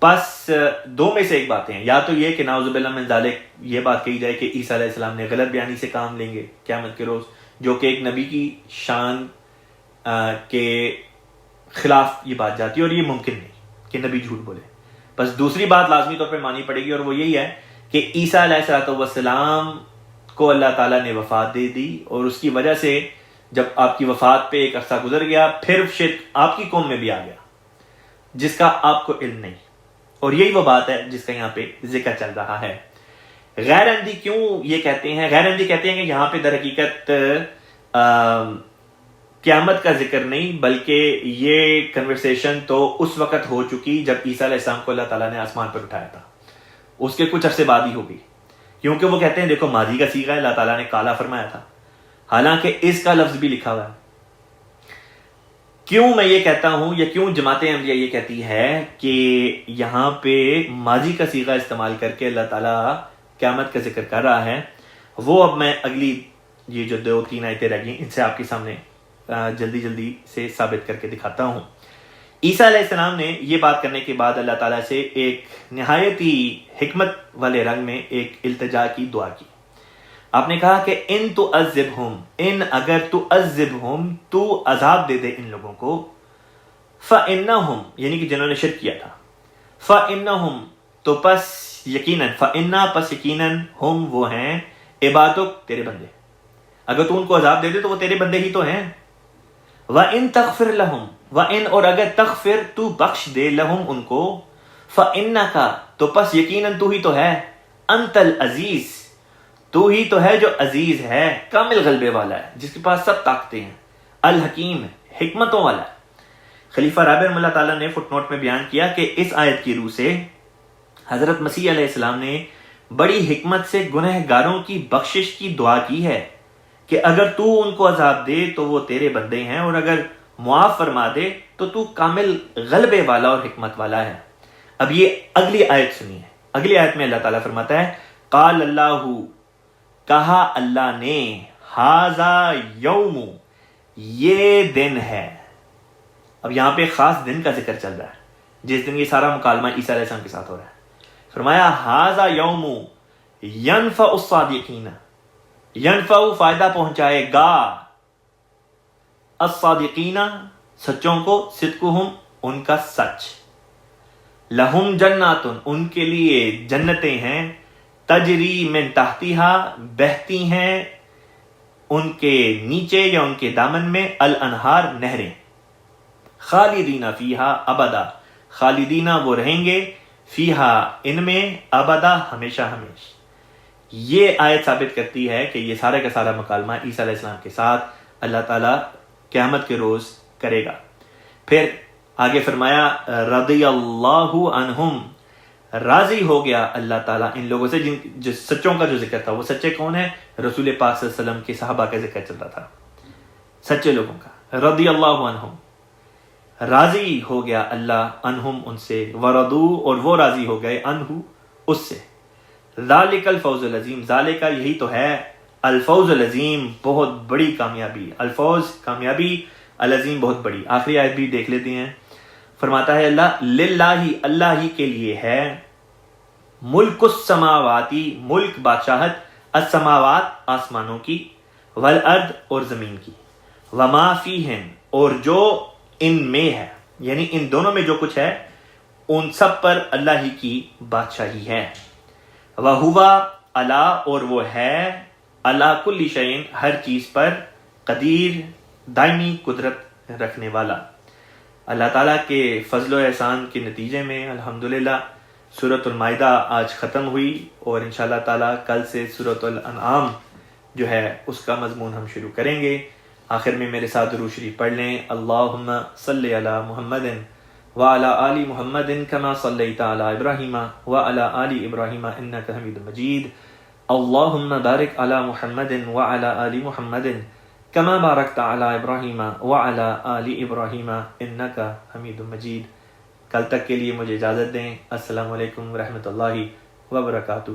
پس دو میں سے ایک باتیں ہیں، یا تو یہ کہ نعوذ باللہ من ذالک یہ بات کہی جائے کہ عیسیٰ علیہ السلام نے غلط بیانی سے کام لیں گے قیامت کے روز، جو کہ ایک نبی کی شان کے خلاف یہ بات جاتی ہے، اور یہ ممکن نہیں کہ نبی جھوٹ بولے۔ بس دوسری بات لازمی طور پہ مانی پڑے گی، اور وہ یہی ہے کہ عیسیٰ علیہ السلام کو اللہ تعالیٰ نے وفات دے دی، اور اس کی وجہ سے جب آپ کی وفات پہ ایک عرصہ گزر گیا پھر شرک آپ کی قوم میں بھی آ گیا جس کا آپ کو علم نہیں، اور یہی وہ بات ہے جس کا یہاں پہ ذکر چل رہا ہے۔ غیر عمدی کیوں یہ کہتے ہیں؟ غیر عمدی کہتے ہیں کہ یہاں پہ در حقیقت قیامت کا ذکر نہیں، بلکہ یہ کنورسیشن تو اس وقت ہو چکی جب عیسیٰ علیہ السلام کو اللہ تعالیٰ نے آسمان پر اٹھایا تھا، اس کے کچھ عرصے بعد ہی ہوگی، کیونکہ وہ کہتے ہیں دیکھو ماضی کا صیغہ ہے، اللہ تعالیٰ نے کالا فرمایا تھا، حالانکہ اس کا لفظ بھی لکھا ہوا ہے۔ کیوں میں یہ کہتا ہوں یا کیوں جماعت احمدیہ یہ کہتی ہے کہ یہاں پہ ماضی کا صیغہ استعمال کر کے اللہ تعالیٰ قیامت کا ذکر کر رہا ہے، وہ اب میں اگلی یہ جو 2-3 آیتیں رہ گئی ان سے آپ کے سامنے جلدی سے ثابت کر کے دکھاتا ہوں۔ عیسیٰ علیہ السلام نے یہ بات کرنے کے بعد اللہ تعالیٰ سے ایک نہایت ہی حکمت والے رنگ میں ایک التجا کی دعا کی۔ آپ نے کہا کہ ان تعذبہم، ان اگر تعذبہم تو عذاب دے دے ان لوگوں کو، فإنہم یعنی کہ جنہوں نے شرک کیا تھا، فإنہم تو پس یقیناً، فإنا پس یقیناً، ہم وہ ہیں، عبادک تیرے بندے، اگر تو ان کو عذاب دے دے تو وہ تیرے بندے ہی تو ہیں۔ وَإِن تغفر لہم، وَإِن اور اگر تغفر تو بخش دے لہم ان کو، فإنک تو پس یقیناً تو ہی تو ہے، انت العزیز تو ہی تو ہے جو عزیز ہے، کامل غلبے والا ہے، جس کے پاس سب طاقتیں ہیں، الحکیم حکمتوں والا ہے۔ خلیفہ رابع رحمہ اللہ تعالیٰ نے فٹ نوٹ میں بیان کیا کہ اس آیت کی روح سے حضرت مسیح علیہ السلام نے بڑی حکمت سے گنہگاروں کی بخشش کی دعا کی ہے کہ اگر تو ان کو عذاب دے تو وہ تیرے بندے ہیں، اور اگر معاف فرما دے تو کامل غلبے والا اور حکمت والا ہے۔ اب یہ اگلی آیت سنیے، اگلی آیت میں اللہ تعالیٰ فرماتا ہے قال اللہ، کہا اللہ نے، ھذا یوم یہ دن ہے۔ اب یہاں پہ خاص دن کا ذکر چل رہا ہے جس دن یہ سارا مکالمہ عیسیٰ علیہ السلام کے ساتھ ہو رہا ہے۔ فرمایا ھذا یوم ینفع الصادقین، ینفع فائدہ پہنچائے گا، الصادقین سچوں کو، صدقہم ان کا سچ، لہم جنات ان کے لیے جنتیں ہیں، تجری من تحتہا بہتی ہیں ان کے نیچے یا ان کے دامن میں، الانہار نہریں، خالدین فیہا ابدا، خالدین وہ رہیں گے، فیہا ان میں، ابدا ہمیشہ ہمیشہ۔ یہ آیت ثابت کرتی ہے کہ یہ سارا کا سارا مکالمہ عیسیٰ علیہ السلام کے ساتھ اللہ تعالیٰ قیامت کے روز کرے گا۔ پھر آگے فرمایا رضی اللہ عنہم، راضی ہو گیا اللہ تعالیٰ ان لوگوں سے جن سچوں کا جو ذکر تھا۔ وہ سچے کون ہیں؟ رسول پاک صلی اللہ علیہ وسلم کے صحابہ کا ذکر چل رہا تھا، سچے لوگوں کا۔ رضی اللہ عنہم، راضی ہو گیا اللہ عنہم ان سے، ورضو اور وہ راضی ہو گئے عنہ اس سے۔ ذالک الفوز العظیم، ذالک یہی تو ہے، الفوز العظیم بہت بڑی کامیابی، الفوز کامیابی، العظیم بہت بڑی۔ آخری آیت بھی دیکھ لیتے ہیں، فرماتا ہے اللہ للہ اللہ ہی کے لیے ہے، ملک السماواتی ملک بادشاہت، السماوات آسمانوں کی، والارض اور زمین کی، وما فیہن اور جو ان میں ہے، یعنی ان دونوں میں جو کچھ ہے ان سب پر اللہ ہی کی بادشاہی ہے۔ وَهُوَ عَلَىٰ اور وہ ہے، عَلَىٰ كُلِّ شَيْءٍ ہر چیز پر، قدیر دائمی قدرت رکھنے والا۔ اللہ تعالیٰ کے فضل و احسان کے نتیجے میں الحمدللہ سورۃ المائدہ آج ختم ہوئی، اور انشاءاللہ تعالیٰ کل سے سورۃ الانعام جو ہے اس کا مضمون ہم شروع کریں گے۔ آخر میں میرے ساتھ درود شریف پڑھ لیں، اللہم صلی علی محمد وعلی آل محمد کما صلیت علی ابراہیم وعلی آل ابراہیم انک حمید مجید، اللہم بارک علی محمد وعلی آل محمد کما بارکت علی ابراہیم وعلی آل ابراہیم انک حمید مجید۔ کل تک کے لیے مجھے اجازت دیں، السلام علیکم ورحمۃ اللہ وبرکاتہ۔